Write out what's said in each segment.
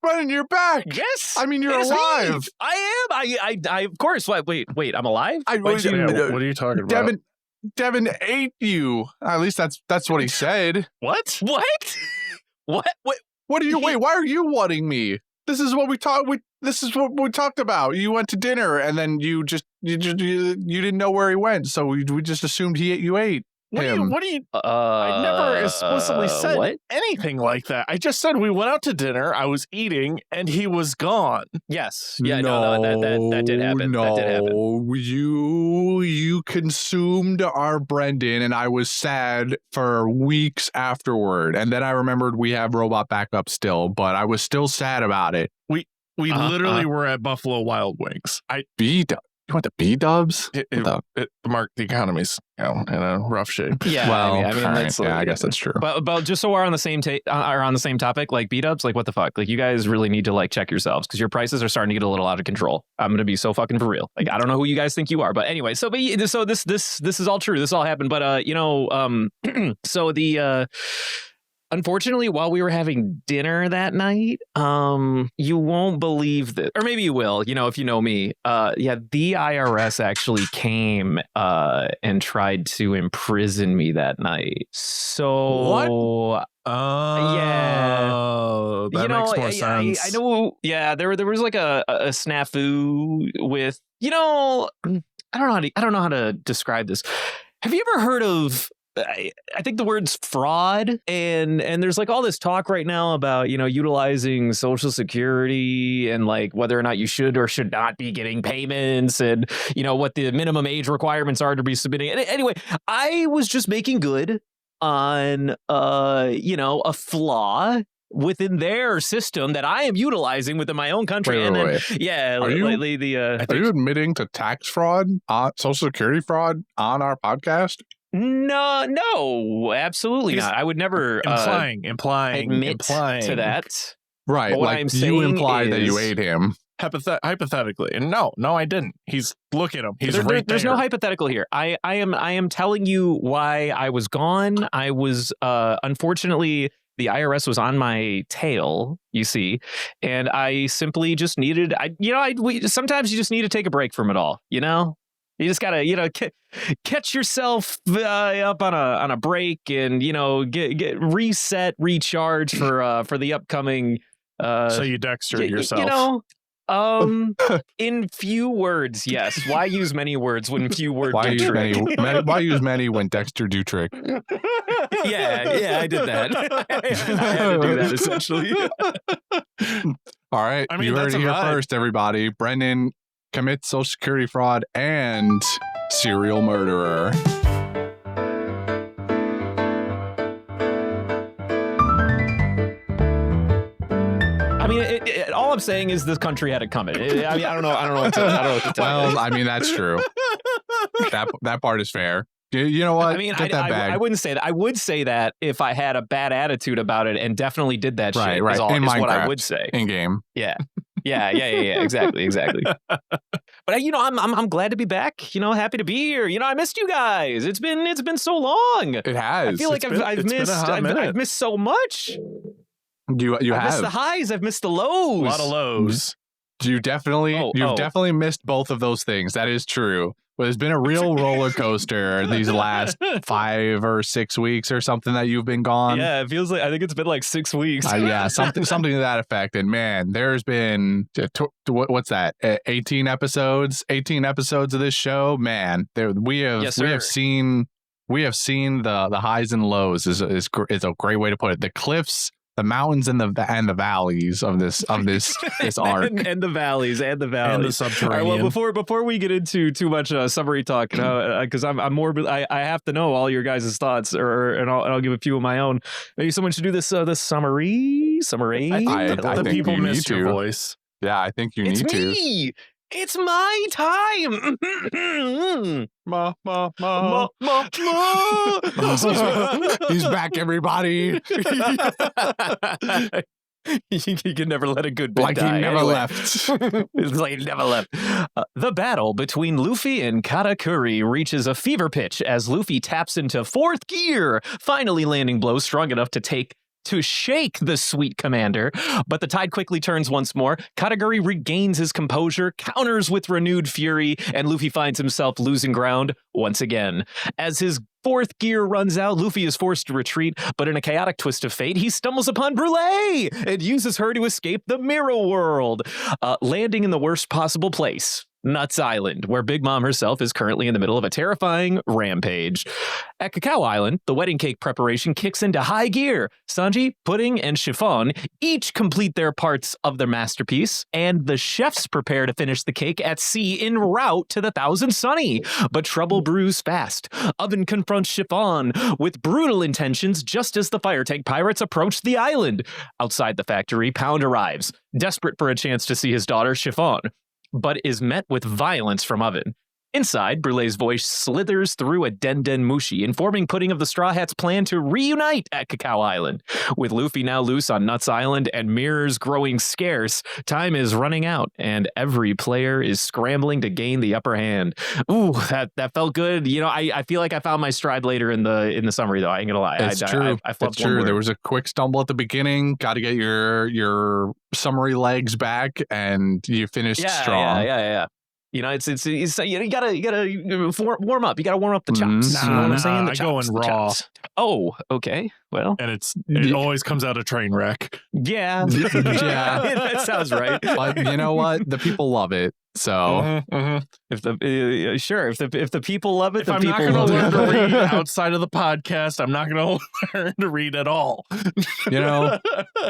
Brendan, you're back. Yes. I mean, you're alive. Me. I am. I of course. Wait, I'm alive? What are you talking about? Devin ate you. At least that's what he said. What? What? What are you? Wait, why are you wanting me? This is what we talked. This is what we talked about. You went to dinner and then you didn't know where he went, so we just assumed you ate him. What do you? I never explicitly said anything like that. I just said we went out to dinner. I was eating, and he was gone. Yes. Yeah. No. That did happen. No, that did happen. You consumed our Brendan, and I was sad for weeks afterward. And then I remembered we have robot backup still, but I was still sad about it. We literally were at Buffalo Wild Wings. You went to B-dubs? The economy's in a rough shape. Yeah, well, I mean that's I guess that's true. But just so we're on the same on the same topic, like B-dubs, like what the fuck? Like you guys really need to like check yourselves because your prices are starting to get a little out of control. I'm gonna be so fucking for real. Like I don't know who you guys think you are, but anyway. So this is all true. This all happened, but so the. Unfortunately, while we were having dinner that night, you won't believe that, or maybe you will, if you know me. The IRS actually came and tried to imprison me that night. So what? Oh, that makes more sense. I know. Yeah, there was like a snafu with, I don't know how to describe this. Have you ever heard of? I think the word's fraud, and there's like all this talk right now about utilizing Social Security and like whether or not you should or should not be getting payments and what the minimum age requirements are to be submitting. And anyway, I was just making good on a flaw within their system that I am utilizing within my own country. Wait. Yeah, are you admitting to tax fraud, Social Security fraud on our podcast? No, absolutely not. I would never implying to that. Right, but what like I'm you implied that you ate him. Hypothetically, and no, I didn't. Look at him. He's right there. There's no hypothetical here. I am telling you why I was gone. I was unfortunately the IRS was on my tail, you see, and I simply just needed. Sometimes you just need to take a break from it all. You just gotta, catch yourself up on a break and get reset, recharge for the upcoming. So you Dextered yourself. In few words, yes. Why use many words when few words Why do trick? Why use many when Dexter do trick? Yeah, I did that. I had to do that essentially. All right, I mean, you heard that's it here a vibe. first, everybody. Brendan commits Social Security fraud and serial murderer. I mean, all I'm saying is this country had it coming. I don't know what to tell you. Well, I mean, that's true. That part is fair. You know what? I mean, I wouldn't say that. I would say that if I had a bad attitude about it and definitely did that shit. Right. Is what I would say. In game. Yeah. Exactly. But I'm glad to be back. Happy to be here. I missed you guys. It's been so long. It has. I feel like I've missed so much. You I've have missed the highs. I've missed the lows. A lot of lows. You've definitely missed both of those things. That is true. But it's been a real roller coaster these last 5 or 6 weeks or something that you've been gone. Yeah, it feels like I think it's been like 6 weeks. Yeah, something to that effect. And man, there's been what's that? 18 episodes. 18 episodes of this show. Man, we have seen the highs and lows. Is a great way to put it. The cliffs, the mountains, and the valleys of this arc, and the valleys and the subterranean. All right, well, before we get into too much summary talk, because I'm more, I have to know all your guys' thoughts, and I'll give a few of my own. Maybe someone should do this summary. I The think people you miss need your to. voice. Yeah, I think you need to. It's me. It's my time. Ma. He's back, everybody. You can never let a good bit Like die. he never Anyway. left. It's like he never left. The battle between Luffy and Katakuri reaches a fever pitch as Luffy taps into 4th gear, finally landing blows strong enough to take to shake the sweet commander, but the tide quickly turns once more. Katakuri regains his composure, counters with renewed fury, and Luffy finds himself losing ground once again. As his fourth gear runs out, Luffy is forced to retreat, but in a chaotic twist of fate, he stumbles upon Brûlée and uses her to escape the mirror world, landing in the worst possible place, Nuts Island, where Big Mom herself is currently in the middle of a terrifying rampage. At Cacao Island, the wedding cake preparation kicks into high gear. Sanji, Pudding, and Chiffon each complete their parts of their masterpiece, and the chefs prepare to finish the cake at sea en route to the Thousand Sunny. But trouble brews fast. Oven confronts Chiffon with brutal intentions just as the fire tank pirates approach the island. Outside the factory, Pound arrives, desperate for a chance to see his daughter, Chiffon, but is met with violence from Oven. Inside, Brûlée's voice slithers through a Den Mushi, informing Pudding of the Straw Hats' plan to reunite at Cacao Island. With Luffy now loose on Nuts Island and mirrors growing scarce, time is running out, and every player is scrambling to gain the upper hand. Ooh, that felt good. You know, I feel like I found my stride later in the summary, though. I ain't gonna lie. It's true. It's true. There was a quick stumble at the beginning. Got to get your summary legs back, and you finished strong. Yeah. You know, it's you gotta warm up. You gotta warm up the chops. You know what I'm saying? I go in raw. Oh, okay. Well, and it always comes out a train wreck. Yeah, that sounds right. But you know what? The people love it. So if the people love it, if the I'm people not going to learn love to read outside of the podcast, I'm not going to learn to read at all. You know,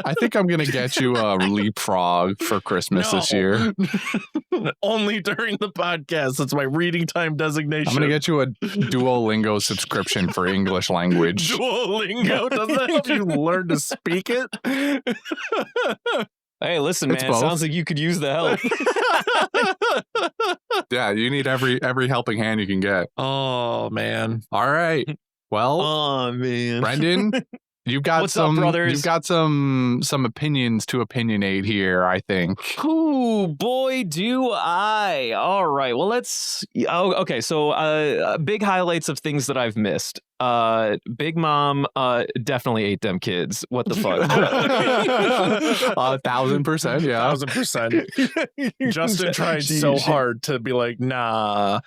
I think I'm going to get you a leapfrog for Christmas this year. Only during the podcast. That's my reading time designation. I'm going to get you a Duolingo subscription for English language. Duolingo? Does that help you learn to speak it? Hey, listen, man. It sounds like you could use the help. Yeah, you need every helping hand you can get. Oh, man. All right. Well, oh man, Brendan, you've got What's up, brothers? You've got some opinions to opinionate here, I think. Ooh, boy, do I. All right. Well, let's. Oh, okay. So, big highlights of things that I've missed. Big Mom definitely ate them kids. What the fuck? 1,000%, yeah. 1,000%. Justin tried so hard to be like, nah.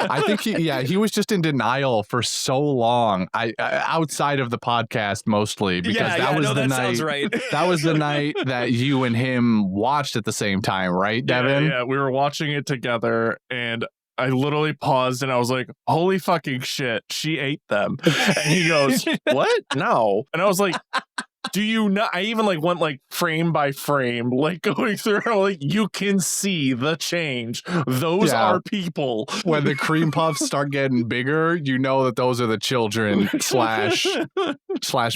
I think he was just in denial for so long. Outside of the podcast mostly, because that was the night. Sounds right. That was the night that you and him watched at the same time, right, Devin? Yeah, we were watching it together, and I literally paused and I was like, holy fucking shit, she ate them. And he goes, what? No. And I was like, do you not? I even went frame by frame, going through, you can see the change. Those are people. When the cream puffs start getting bigger, you know that those are the children slash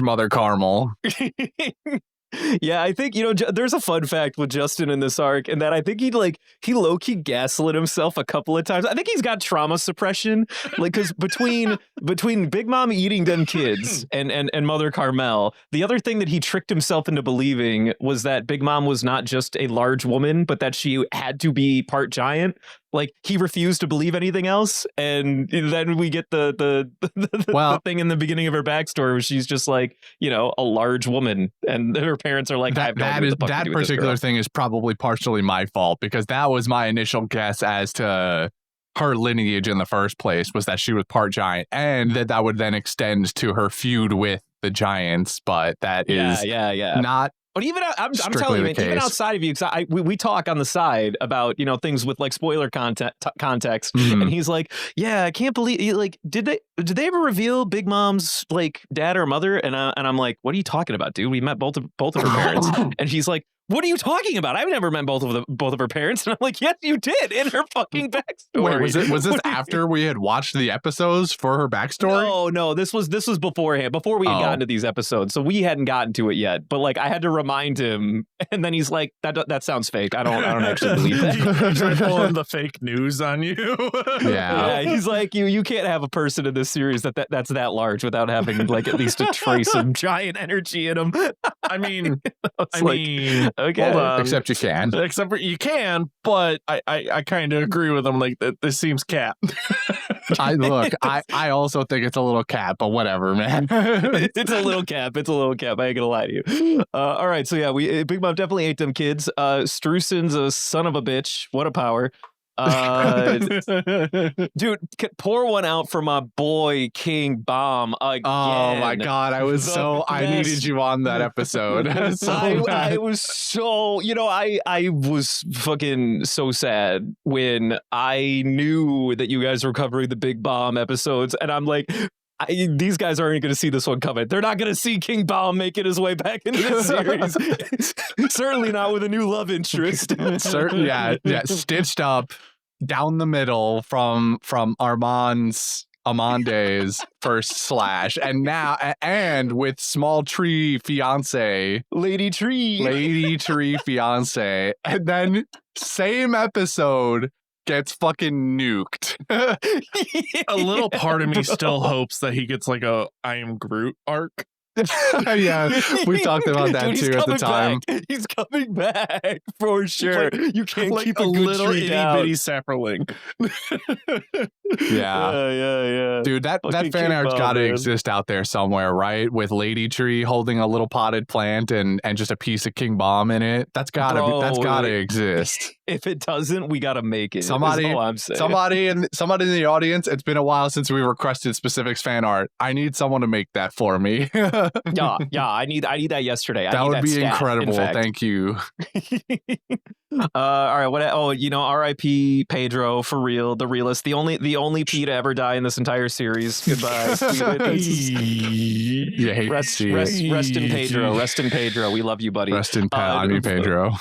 Mother Caramel. Yeah, I think, there's a fun fact with Justin in this arc, and that I think he low-key gaslit himself a couple of times. I think he's got trauma suppression, because between Big Mom eating them kids and Mother Carmel, the other thing that he tricked himself into believing was that Big Mom was not just a large woman, but that she had to be part giant. He refused to believe anything else, and then we get the thing in the beginning of her backstory where she's just a large woman, and her parents are like, that particular thing is probably partially my fault, because that was my initial guess as to her lineage in the first place, was that she was part giant, and that would then extend to her feud with the giants, but that is not. But even I'm telling you, man, even outside of you, because we talk on the side about things with spoiler context, and he's like, yeah, I can't believe did they ever reveal Big Mom's dad or mother? And I'm like, what are you talking about, dude? We met both of her parents, and he's like, what are you talking about? I've never met both of her parents. And I'm like, yes, you did, in her fucking backstory. Wait, was this after we had watched the episodes for her backstory? No, this was beforehand, before we had gotten to these episodes. So we hadn't gotten to it yet. But I had to remind him, and then he's like, that sounds fake. I don't actually believe that. He tried pulling the fake news on you. Yeah. He's like, you can't have a person in this series that's that large without having at least a trace of giant energy in him. I mean, okay. Hold on. Except you can. Except for you can, but I kind of agree with him. This seems cap. I also think it's a little cap, but whatever, man. It's a little cap. It's a little cap. I ain't gonna lie to you. All right, so yeah, Big Mom definitely ate them kids. Strussen's a son of a bitch. What a power. Dude, pour one out for my boy King Bomb again. Oh my god, I needed you on that episode. I was so, I was fucking so sad when I knew that you guys were covering the Big Bomb episodes, and I'm like, these guys aren't going to see this one coming. They're not going to see King Bomb making his way back into the series. Certainly not with a new love interest. Yeah, stitched up down the middle from Amande's first slash, and with small tree fiance, Lady Tree fiance, and then same episode gets fucking nuked. A little part of me still hopes that he gets like a I Am Groot arc. Yeah, we talked about that too at the time. Back. He's coming back for sure. Like, you can't keep a little tree itty down. bitty sapperling. Yeah. Dude, that fan art's got to exist out there somewhere, right? With Lady Tree holding a little potted plant and just a piece of King Bomb in it. That's gotta exist. If it doesn't, we gotta make it. Somebody in the audience. It's been a while since we requested specifics fan art. I need someone to make that for me. yeah. I need that yesterday. That would be incredible. Thank you. All right. What? Oh, R.I.P. Pedro, for real, the realist, the only P to ever die in this entire series. Goodbye. Rest in Pedro. Rest in Pedro. We love you, buddy. Rest in Pedro.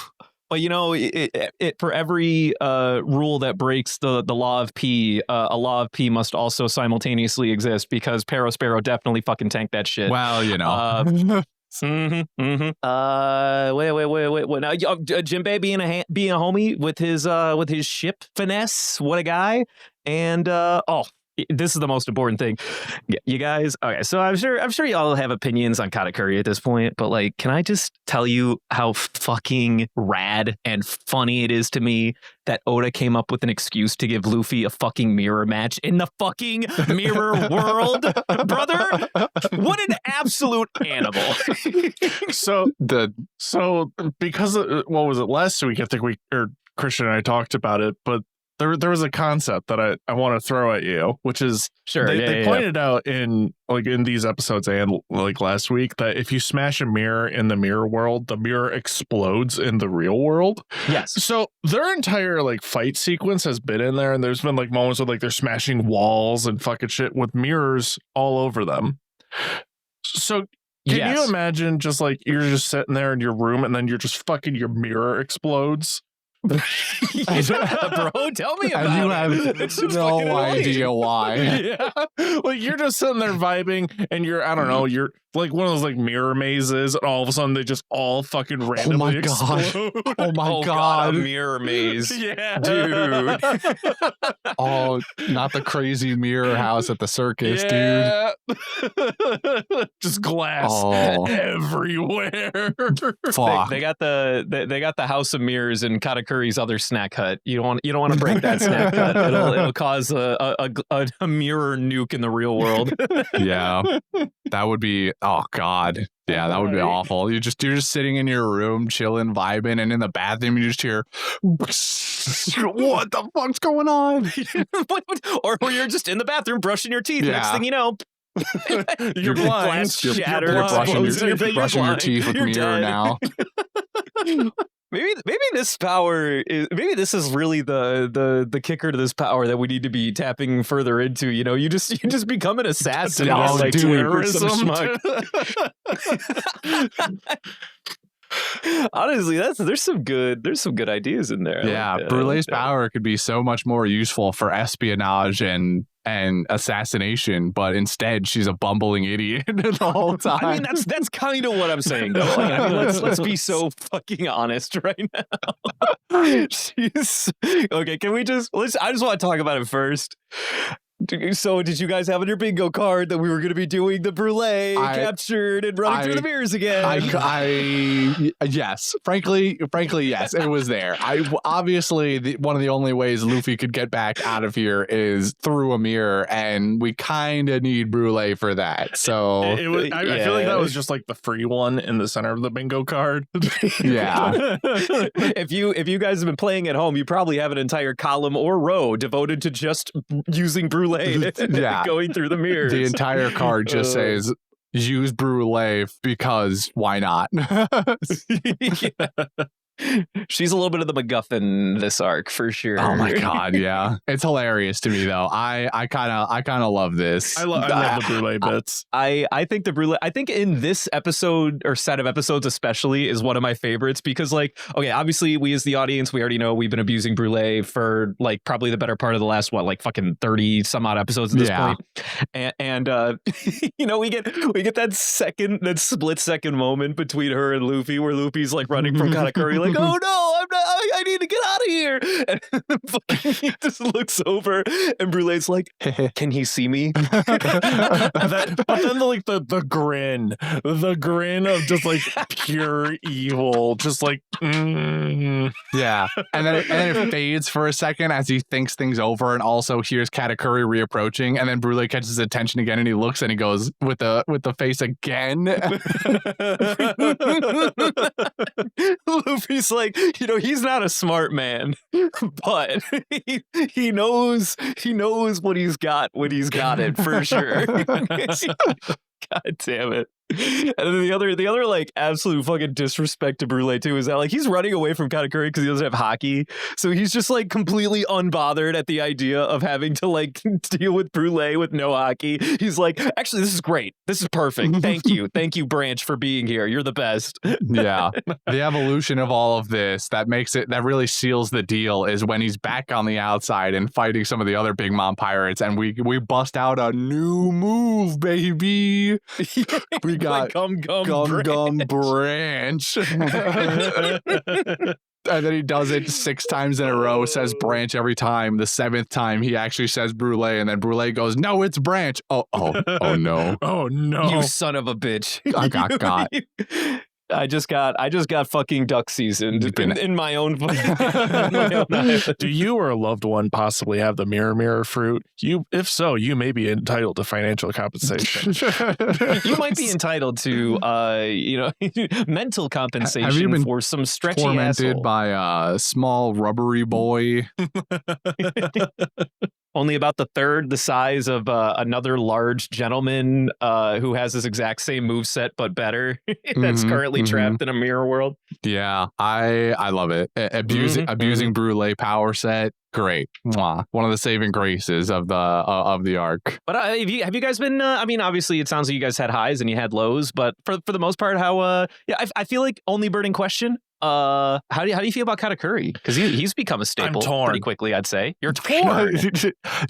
But it for every rule that breaks the law of P, a law of P must also simultaneously exist, because Sparrow definitely fucking tanked that shit. Well, Wait. Now, Jinbei being a homie with his ship finesse. What a guy! And this is the most important thing, you guys. Okay, so I'm sure y'all have opinions on Katakuri at this point, but like, can I just tell you how fucking rad and funny it is to me that Oda came up with an excuse to give Luffy a fucking mirror match in the fucking mirror world, brother? What an absolute animal! So because what was it last week? I think Christian and I talked about it, but there was a concept that I want to throw at you, which is they pointed out in these episodes and like last week that if you smash a mirror in the mirror world, the mirror explodes in the real world. Yes. So their entire fight sequence has been in there, and there's been moments where they're smashing walls and fucking shit with mirrors all over them. So can you imagine just you're just sitting there in your room and then you're just fucking your mirror explodes? Bro, tell me about it. You have no idea why. Yeah, you're just sitting there vibing, and you're you're like one of those mirror mazes, and all of a sudden they just all fucking randomly explode. Oh my god, a mirror maze. Yeah, dude. Oh, not the crazy mirror house at the circus, dude. Just glass everywhere. Fuck. They got the house of mirrors in Katakuri's other snack hut. You don't want to break that snack hut. It'll cause a mirror nuke in the real world. Yeah, that would be. Oh god, yeah, that would be awful. You're just sitting in your room, chilling, vibing, and in the bathroom you just hear, what the fuck's going on? Or you're just in the bathroom brushing your teeth. Yeah. Next thing you know, you're blind. You're brushing your teeth with mirror now. Maybe this power is really the kicker to this power that we need to be tapping further into. You just become an assassin. Terrorism. Honestly, there's some good ideas in there. Yeah, Brûlée's power could be so much more useful for espionage and assassination, but instead she's a bumbling idiot the whole time. I mean, that's kind of what I'm saying, though. Let's be so fucking honest right now. Okay, can we I just want to talk about it first. So did you guys have on your bingo card that we were going to be doing the Brûlée captured and running through the mirrors again? Yes. Frankly, yes, it was there. Obviously one of the only ways Luffy could get back out of here is through a mirror, and we kind of need Brûlée for that. So I feel like that was just like the free one in the center of the bingo card. Yeah. If you guys have been playing at home, you probably have an entire column or row devoted to just using Brûlée. Going through the mirrors. The entire card just says use Brûlée because why not? She's a little bit of the MacGuffin this arc for sure. Oh my god, yeah. It's hilarious to me though. I kind of love this. I love the Brûlée bits. I think the Brûlée, I think in this episode or set of episodes especially is one of my favorites because like, okay, obviously we as the audience, we already know we've been abusing Brûlée for like probably the better part of the last like fucking 30 some odd episodes at this point. And you know, we get that split second moment between her and Luffy where Luffy's like running from Katakuri like, oh no, I need to get out of here. And he just looks over and Brûlée's like, can he see me? But then the grin of just like pure evil, just like yeah. And then it fades for a second as he thinks things over and also hears Katakuri reapproaching, and then Brûlée catches his attention again and he looks and he goes with the face again. Luffy's like, you know, he's not a smart man, but he knows what he's got when he's got it for sure. God damn it. And then the other like absolute fucking disrespect to Brûlée too is that like he's running away from Katakuri because he doesn't have hockey, so he's just like completely unbothered at the idea of having to like deal with Brûlée with no hockey. He's like, actually, this is great, this is perfect, thank you Branch for being here, you're the best. Yeah, the evolution of all of this that really seals the deal is when he's back on the outside and fighting some of the other Big Mom pirates, and we bust out a new move, baby. We got Gum Branch. And then he does it 6 times in a row, says Branch every time. The 7th time he actually says Brûlée, and then Brûlée goes, no, it's Branch. Oh no. Oh no. You son of a bitch. I got. I just got fucking duck seasoned in my own. Do you or a loved one possibly have the mirror fruit? If so, you may be entitled to financial compensation. You might be entitled to, mental compensation for some stretchy tormented asshole. by a small rubbery boy. Only about the third the size of another large gentleman who has this exact same moveset but better. That's currently trapped in a mirror world. Yeah, I love it. Abusing Brûlée power set. Great. Mwah. One of the saving graces of the arc. But have you guys been? I mean, obviously, it sounds like you guys had highs and you had lows, but for the most part, how? I feel like only burning question. How do you feel about Katakuri? Because he's become a staple pretty quickly, I'd say. You're torn.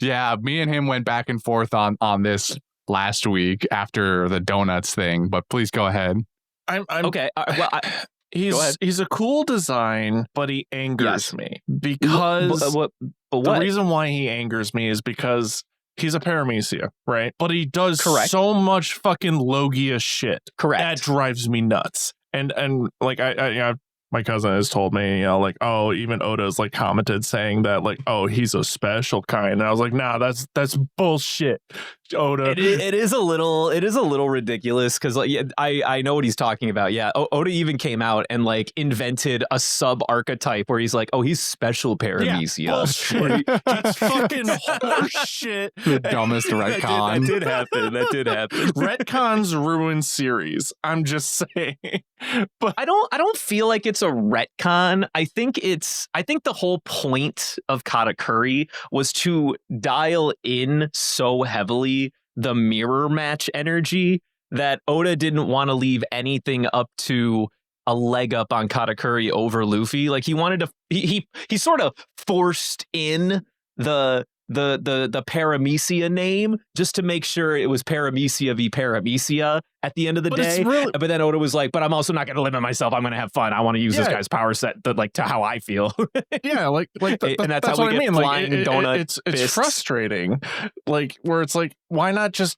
Yeah, me and him went back and forth on this last week after the donuts thing. But please go ahead. I'm okay. Well, he's a cool design, but he angers me because the reason why he angers me is because he's a paramecia, right? But he does so much fucking Logia shit. Correct. That drives me nuts. And like I my cousin has told me, like, oh, even Oda's like commented saying that, like, oh, he's a special kind. And I was like, nah, that's bullshit, Oda. It is a little ridiculous because like I know what he's talking about. Yeah, Oda even came out and like invented a sub archetype where he's like, oh, he's special paramecia. Yeah, bullshit. It's fucking horseshit. The dumbest retcon. That did happen. Retcons ruin series. I'm just saying. But I don't feel like it's a retcon. I think the whole point of Katakuri was to dial in so heavily the mirror match energy that Oda didn't want to leave anything up to a leg up on Katakuri over Luffy. Like he wanted to, he sort of forced in the the Paramecia name just to make sure it was Paramecia v Paramecia at the end of the day. But then Oda was like, but I'm also not going to limit myself. I'm going to have fun. I want to use this guy's power set to how I feel. And that's how we get flying donut. It's frustrating. Like, where it's like, why not just,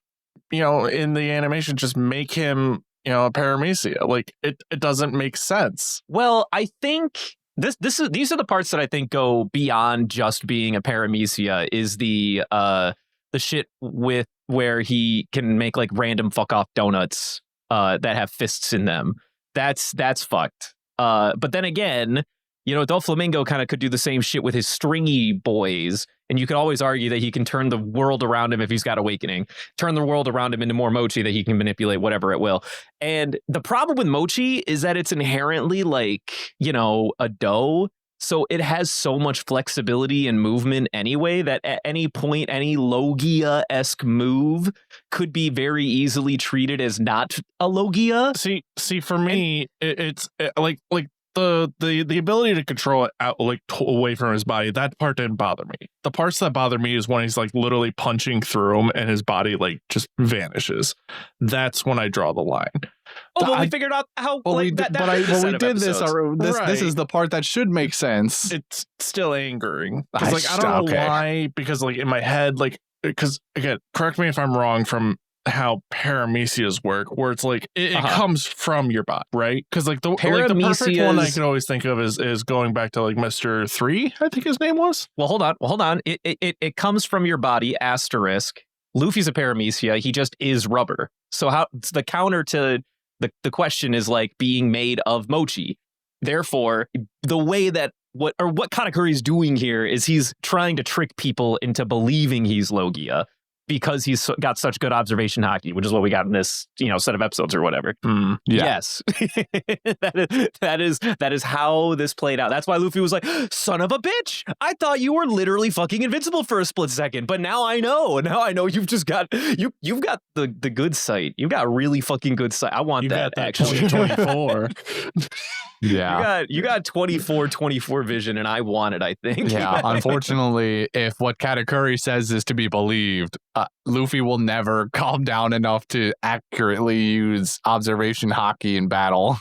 in the animation, just make him, a Paramecia? Like, it doesn't make sense. Well, I think these are the parts that I think go beyond just being a Paramecia, is the shit with where he can make like random fuck off donuts that have fists in them. That's fucked. But then again, Doflamingo kind of could do the same shit with his stringy boys. And you could always argue that he can turn the world around him if he's got awakening, turn the world around him into more mochi that he can manipulate whatever it will. And the problem with mochi is that it's inherently like, a dough. So it has so much flexibility and movement anyway that at any point, any Logia-esque move could be very easily treated as not a Logia. See, for me, it's like the ability to control it out, like away from his body, that part didn't bother me. The parts that bother me is when he's like literally punching through him and his body like just vanishes. That's when I draw the line. We figured out how. We did this. This is the part that should make sense. It's still angering. I don't know why. Because like in my head, because again, correct me if I'm wrong from how Paramecias work, where it's like it comes from your body, right? Because like the perfect one I can always think of is going back to like Mr. 3, I think his name was. Well, hold on. It comes from your body, asterisk. Luffy's a Paramecia. He just is rubber. So how the counter to the question is like being made of mochi. Therefore, the way that what Katakuri is doing here is he's trying to trick people into believing he's Logia, because he's got such good observation hockey, which is what we got in this, set of episodes or whatever. Yes, that is how this played out. That's why Luffy was like, "Son of a bitch! I thought you were literally fucking invincible for a split second, but now I know. Now I know you've just got you've got the good sight. You've got really fucking good sight. I want that actually." 24. Yeah, you got 24 vision, and I want it. I think. Yeah, unfortunately, if what Katakuri says is to be believed, Luffy will never calm down enough to accurately use observation hockey in battle.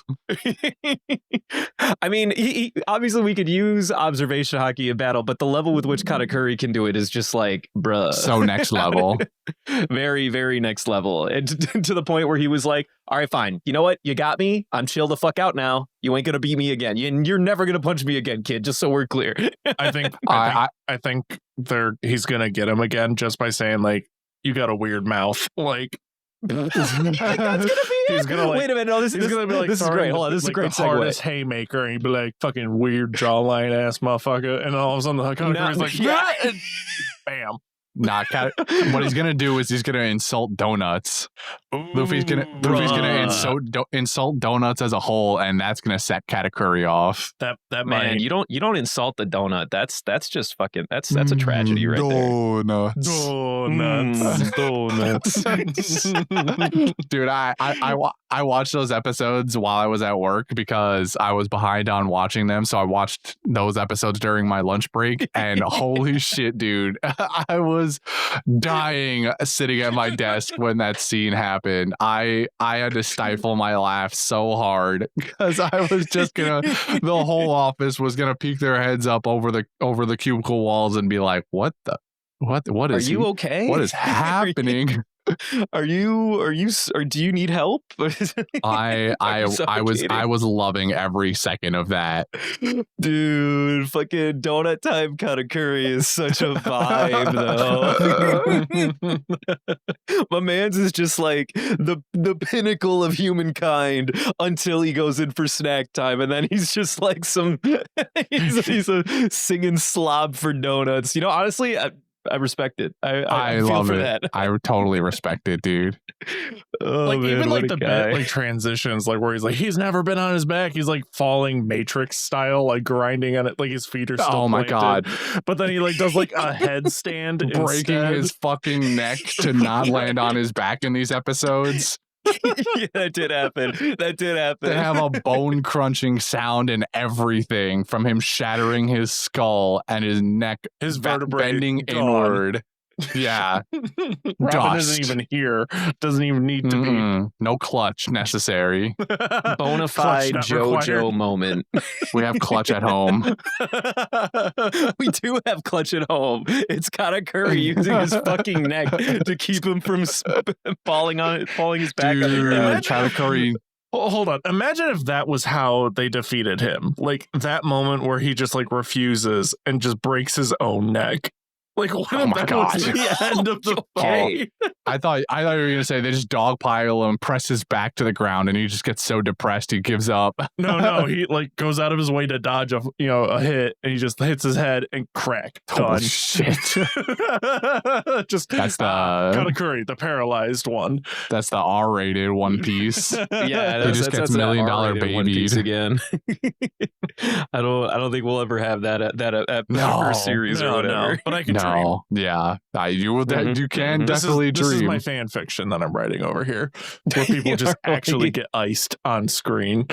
I mean, he obviously we could use observation hockey in battle, but the level with which Katakuri can do it is just like, bruh. So next level. Very, very next level. And to the point where he was like, all right, fine. You know what? You got me. I'm chill the fuck out now. You ain't going to beat me again. You're never going to punch me again, kid, just so we're clear. I think he's going to get him again just by saying, like, you got a weird mouth. Like, that's gonna be it. He's gonna wait a minute. No, this is gonna be like, this is great. Hold on, this is a great segue. Hardest haymaker, and he'd be like, fucking weird jawline ass motherfucker, and all of a sudden the Katakuri's like, yeah, and bam. What he's gonna do is he's gonna insult donuts. Luffy's gonna insult donuts as a whole, and that's gonna set Katakuri off. That man, you don't insult the donut. That's just fucking that's a tragedy right there. Donuts. Dude, I watched those episodes while I was at work because I was behind on watching them, so I watched those episodes during my lunch break, and holy shit, dude, I was dying sitting at my desk when that scene happened. I had to stifle my laugh so hard because I was just gonna the whole office was gonna peek their heads up over the cubicle walls and be like, what is Are you okay? What is happening? Or do you need help? I was loving every second of that. Dude, fucking donut time Katakuri is such a vibe though. My man's is just like the pinnacle of humankind until he goes in for snack time, and then he's just like he's a singing slob for donuts. Honestly, I respect it. I love it. That. I totally respect it, dude. Like, man, even like the bit, like transitions, like where he's never been on his back. He's like falling Matrix style, like grinding on it, like his feet are still. Oh my god! But then he like does like a headstand, breaking his fucking neck to not land on his back in these episodes. Yeah, that did happen. They have a bone crunching sound and everything from him shattering his skull and his neck, his vertebrae bending gone. inward. Yeah. Robin isn't even here. Doesn't even need to be. No clutch necessary. Bona fide JoJo moment. We have clutch at home. We do have clutch at home. It's Katakuri using his fucking neck to keep him from falling his back. Dude, Katakuri. Hold on. Imagine if that was how they defeated him. Like that moment where he just like refuses and just breaks his own neck. Like, what oh my God. Was the end of the fight? I thought you were going to say they just dogpile him, press his back to the ground, and he just gets so depressed he gives up. No, he like goes out of his way to dodge a hit, and he just hits his head and crack. Holy shit! Just that's the Katakuri, the paralyzed one. That's the R-rated One Piece. Yeah, he just gets $1 million babied again. I don't think we'll ever have that at series or whatever. No, but I can dream. Yeah, you can definitely dream. This is my fan fiction that I'm writing over here, where people just actually get iced on screen.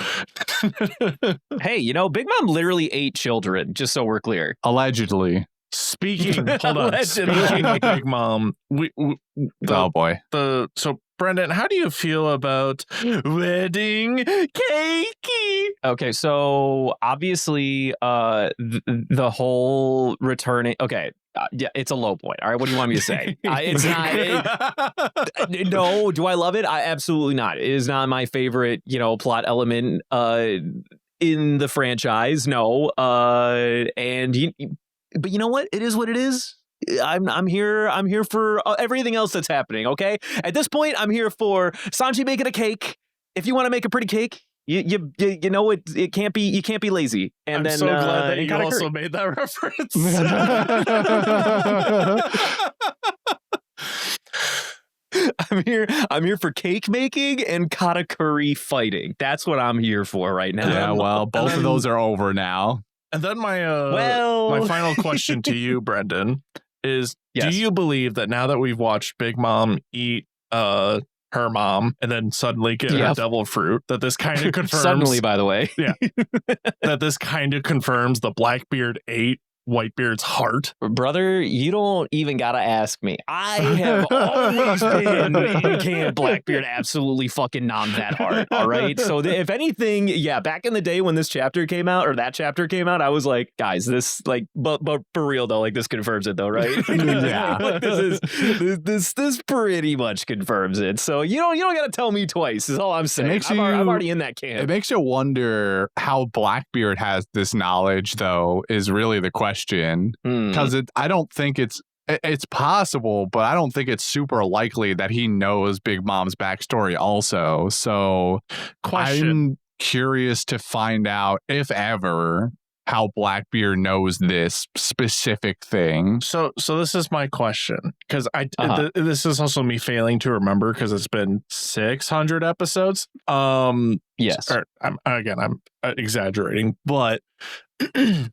Hey, Big Mom literally ate children, just so we're clear. Allegedly. Speaking of Big Mom, oh boy. So Brendan, how do you feel about wedding cakey? Okay, so obviously the whole returning. Okay, yeah, it's a low point. All right, what do you want me to say? It's not. No, do I love it? Absolutely not. It is not my favorite, plot element in the franchise. No, but you know what? It is what it is. I'm here for everything else that's happening. Okay, at this point, I'm here for Sanji making a cake. If you want to make a pretty cake, you know it can't be. You can't be lazy. And I'm then so glad that you also made that reference. I'm here for cake making and Katakuri fighting. That's what I'm here for right now. Yeah, well, both of those are over now. And then my final question to you, Brendan, is: yes. Do you believe that now that we've watched Big Mom eat her mom and then suddenly get her devil fruit, that this kind of confirms suddenly, by the way, that this kind of confirms the Blackbeard ate Whitebeard's heart? Brother, you don't even gotta ask me. I have always been in camp Blackbeard absolutely fucking nommed that heart. All right. So if anything, back in the day when this chapter came out, or that chapter came out, I was like, guys, this but for real though, this confirms it though, right? Yeah. This pretty much confirms it. So you don't gotta tell me twice, is all I'm saying. I'm already in that camp. It makes you wonder how Blackbeard has this knowledge, though, is really the question. Because I don't think it's possible, but I don't think it's super likely that he knows Big Mom's backstory also. So I'm curious to find out, if ever, how Blackbeard knows this specific thing. So this is my question, because this is also me failing to remember because it's been 600 episodes. Yes. I'm exaggerating, but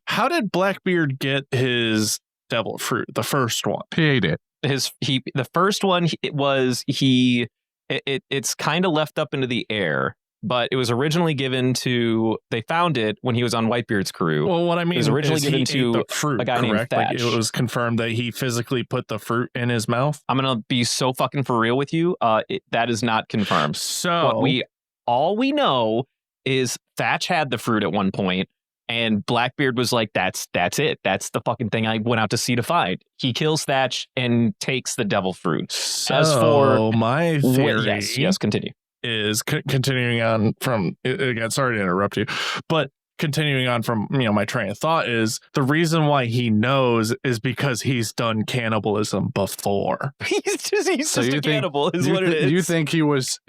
how did Blackbeard get his devil fruit? The first one. He ate it. The first one it's kind of left up into the air. But it was originally given to. They found it when he was on Whitebeard's crew. Well, what I mean it was originally is given to the fruit, a guy correct? named Thatch. Like it was confirmed that he physically put the fruit in his mouth. I'm gonna be so fucking for real with you. That is not confirmed. So all we know is Thatch had the fruit at one point, and Blackbeard was like, "That's it. That's the fucking thing I went out to sea to find." He kills Thatch and takes the devil fruit. So as for my theory, yes, continue. Is continuing on from, again, sorry to interrupt you, but continuing on from my train of thought is the reason why he knows is because he's done cannibalism before. he's just a cannibal is what it is. You think he was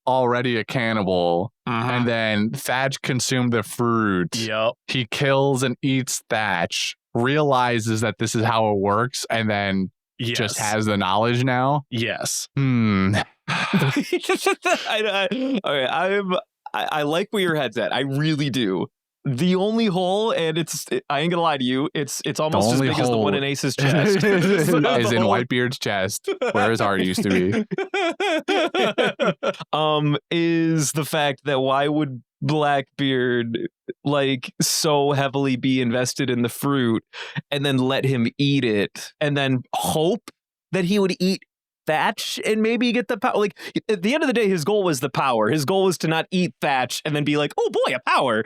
already a cannibal, and then Thatch consumed the fruit. Yep. He kills and eats Thatch, realizes that this is how it works, and then just has the knowledge now. Yes. I like where your head's at. I really do. the only hole, and I ain't gonna lie to you, it's almost as big as the one in Ace's chest. Is in Whitebeard's chest, where his heart used to be. Is the fact that why would Blackbeard like so heavily be invested in the fruit and then let him eat it and then hope that he would eat Thatch and maybe get the power? Like, at the end of the day, his goal was the power. His goal was to not eat Thatch and then be like, oh boy, a power.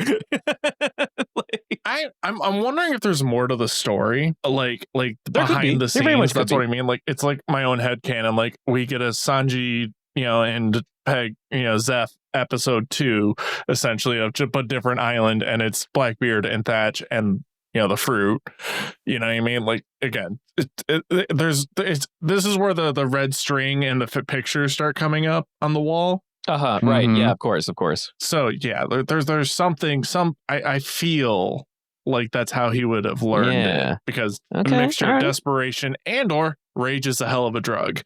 I'm wondering if there's more to the story, like behind the scenes. That's what I mean. Like, it's like my own headcanon. Like, we get a Sanji, and Peg, Zeph episode 2, essentially, of just a different island, and it's Blackbeard and Thatch and the fruit. You know what I mean? Like, again, this is where the red string and the pictures start coming up on the wall. Right. Mm-hmm. Yeah, of course. So yeah, there's something. I feel like that's how he would have learned it, because a mixture of desperation and or rage is a hell of a drug.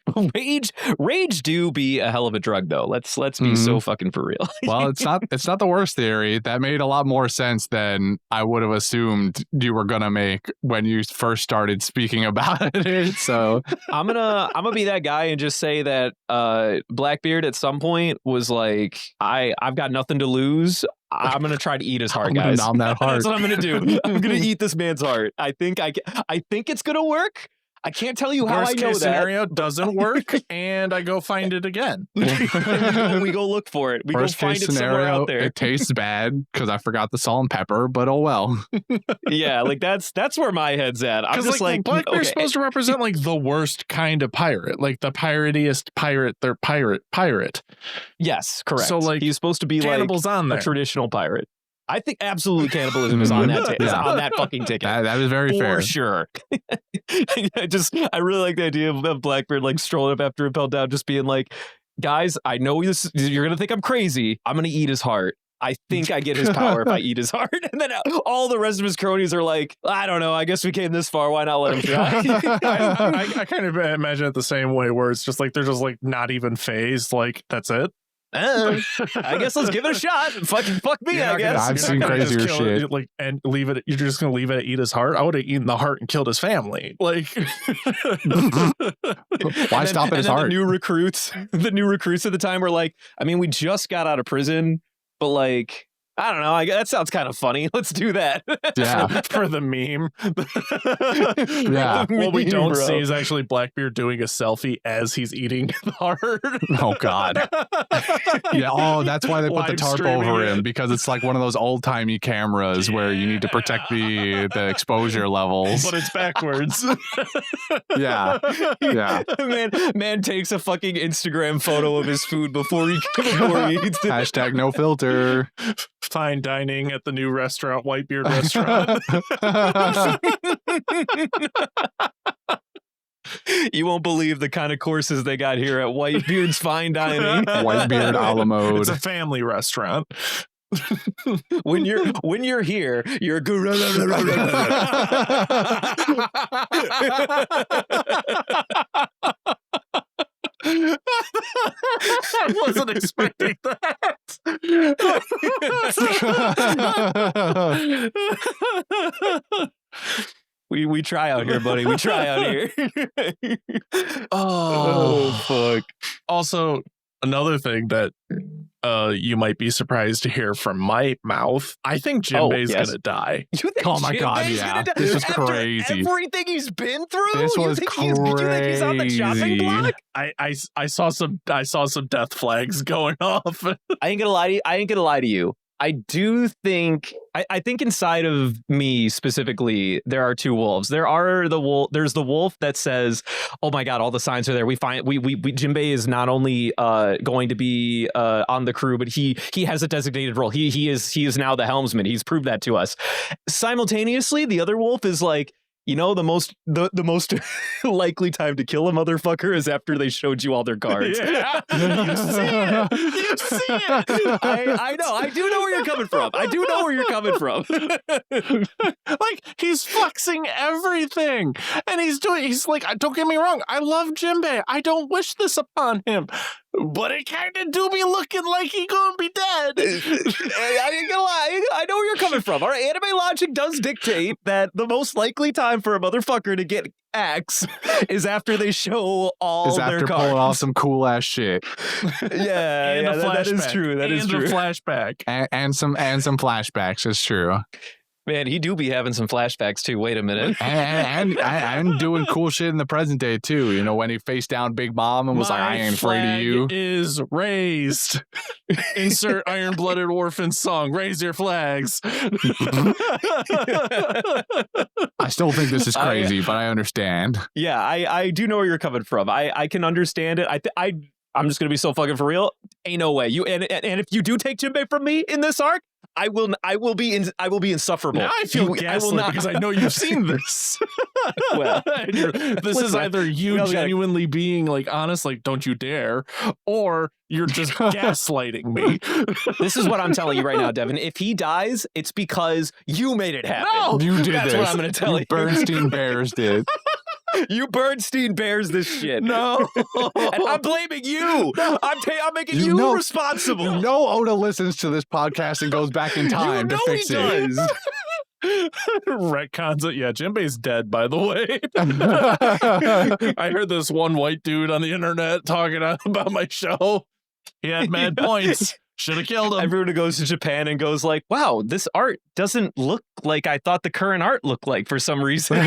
Rage do be a hell of a drug, though. Let's be so fucking for real. Well, it's not the worst theory. That made a lot more sense than I would have assumed you were gonna make when you first started speaking about it. So I'm gonna be that guy and just say that Blackbeard at some point was like, I've got nothing to lose. I'm gonna try to eat his heart, guys. Nom that heart. That's what I'm gonna do. I'm gonna eat this man's heart. I think it's gonna work. I can't tell you how I know that. Worst case scenario doesn't work, and I go find it again. We go look for it. We go find it somewhere out there. It tastes bad because I forgot the salt and pepper, but oh well. Yeah, like that's where my head's at. I'm just like Blackbeard's supposed to represent like the worst kind of pirate, like the piratiest pirate. They're pirate. Yes, correct. So like he's supposed to be cannibals like on there. A traditional pirate. I think absolute cannibalism is on that on that fucking ticket. That is very fair. For sure. I really like the idea of Blackbeard like strolling up after Impel Down, just being like, guys, I know you're gonna think I'm crazy. I'm gonna eat his heart. I think I get his power if I eat his heart. And then all the rest of his cronies are like, I don't know. I guess we came this far. Why not let him try? I kind of imagine it the same way, where it's just like they're just like not even phased. Like, that's it. I guess let's give it a shot. Fuck me, I guess. I've seen crazier shit. And leave it. You're just gonna leave it at eat his heart. I would have eaten the heart and killed his family. Like, why stop at his heart? The new recruits at the time were like, I mean, we just got out of prison, but like, I don't know. That sounds kind of funny. Let's do that. Yeah, for the meme. Yeah. What we don't see is actually Blackbeard doing a selfie as he's eating the heart. Oh God. Yeah. Oh, that's why they put the tarp over him, because it's like one of those old timey cameras where you need to protect the exposure levels. But it's backwards. Yeah. Man takes a fucking Instagram photo of his food before he eats it. Hashtag no filter. Fine dining at the new restaurant, Whitebeard restaurant. You won't believe the kind of courses they got here at Whitebeard's Fine Dining. Whitebeard a la mode. It's a family restaurant. When you're here, you're I wasn't expecting that. We try out here, buddy. We try out here. Oh, fuck. Also, another thing that you might be surprised to hear from my mouth, I think Jinbei's gonna die. Oh my God, yeah. This is crazy. Everything he's been through? This was crazy. You think he's on the chopping block? I saw some death flags going off. I ain't gonna lie to you. I do think I think inside of me specifically there are two wolves. There's the wolf that says, "Oh my God, all the signs are there. We Jinbei is not only going to be on the crew, but he has a designated role. He is now the helmsman. He's proved that to us." Simultaneously, the other wolf is like, the most likely time to kill a motherfucker is after they showed you all their cards. Yeah. You see it. I know. I do know where you're coming from. Like, he's flexing everything. And he's like, don't get me wrong, I love Jinbei. I don't wish this upon him. But it kind of do be looking like he gonna be dead. I ain't gonna lie. I know where you're coming from. Our anime logic does dictate that the most likely time for a motherfucker to get axed is after they show all their cards. Pulling off some cool ass shit. That is true. That is true. A flashback. And some flashbacks. It's true. Man, he do be having some flashbacks too. Wait a minute. and doing cool shit in the present day too. You know, when he faced down Big Mom and was like, I ain't afraid of you. Is raised. Insert Iron Blooded Orphan song. Raise your flags. I still think this is crazy, but I understand. Yeah, I do know where you're coming from. I can understand it. I'm just gonna be so fucking for real. Ain't no way. You and if you do take Jinbei from me in this arc, I will be insufferable. Now I feel gaslit because I know you've seen this. Well, this is either you genuinely being like honest, like don't you dare, or you're just gaslighting me. This is what I'm telling you right now, Devin. If he dies, it's because you made it happen. No, you did. That's this. what I'm going to tell you. Bernstein Bears did. You Bernstein Bears this shit. No, and I'm blaming you. I'm making you responsible. You know Oda listens to this podcast and goes back in time to fix it. Retcons it. Yeah, Jinbei's dead, by the way. I heard this one white dude on the internet talking about my show. He had mad points. Should have killed him. Everyone who goes to Japan and goes like, wow, this art doesn't look like I thought the current art looked like for some reason.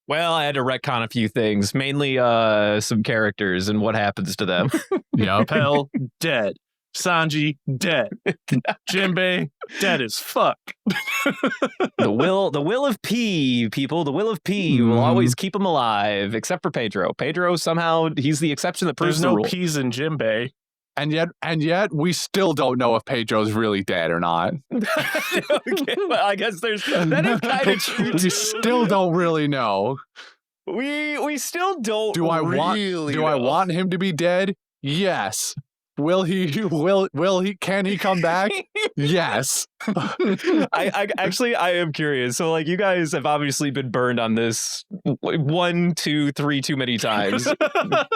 Well, I had to retcon a few things, mainly some characters and what happens to them. Yep. Pell, dead. Sanji, dead. Jinbei, dead as fuck. The will of P, people. The will of P will always keep him alive, except for Pedro. Pedro, somehow, he's the exception that proves the rule. There's no P's in Jinbei. And yet, we still don't know if Pedro's really dead or not. Okay, well, I guess that is kind of true. We still don't really know. We still don't. Do I want him to be dead? Yes. Will he? Can he come back? Yes. I actually am curious. So, like, you guys have obviously been burned on this 1, 2, 3 too many times.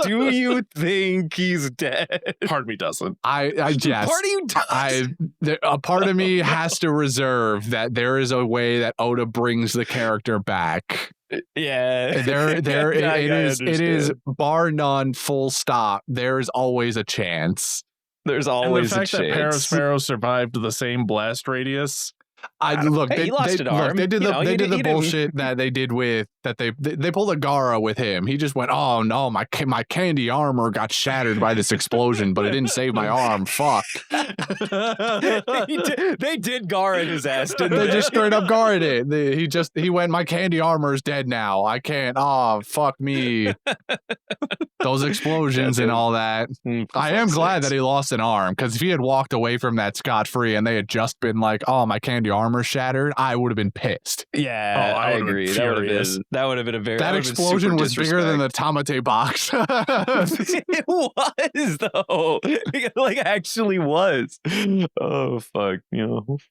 Do you think he's dead? Part of me doesn't. I yes. Part of you does. A part of me has to reserve that there is a way that Oda brings the character back. Yeah, it is bar none, full stop. There's always a chance. There's always and the fact a chance. that Parasparrow survived the same blast radius. They did the bullshit that they did with that they pulled a Gaara with him. He just went, oh no, my candy armor got shattered by this explosion, but it didn't save my arm. Fuck. They did Gaara his ass, didn't they? They just straight up Gaara it. He went, my candy armor is dead now. I can't. Oh, fuck me. Those explosions and all that. I am glad that he lost an arm, because if he had walked away from that scot-free and they had just been like, oh, my candy armor shattered, I would have been pissed. Yeah, I agree. That would have been a very... That explosion was bigger than the Tamate box. It was, though. It, like, actually was. Oh, fuck.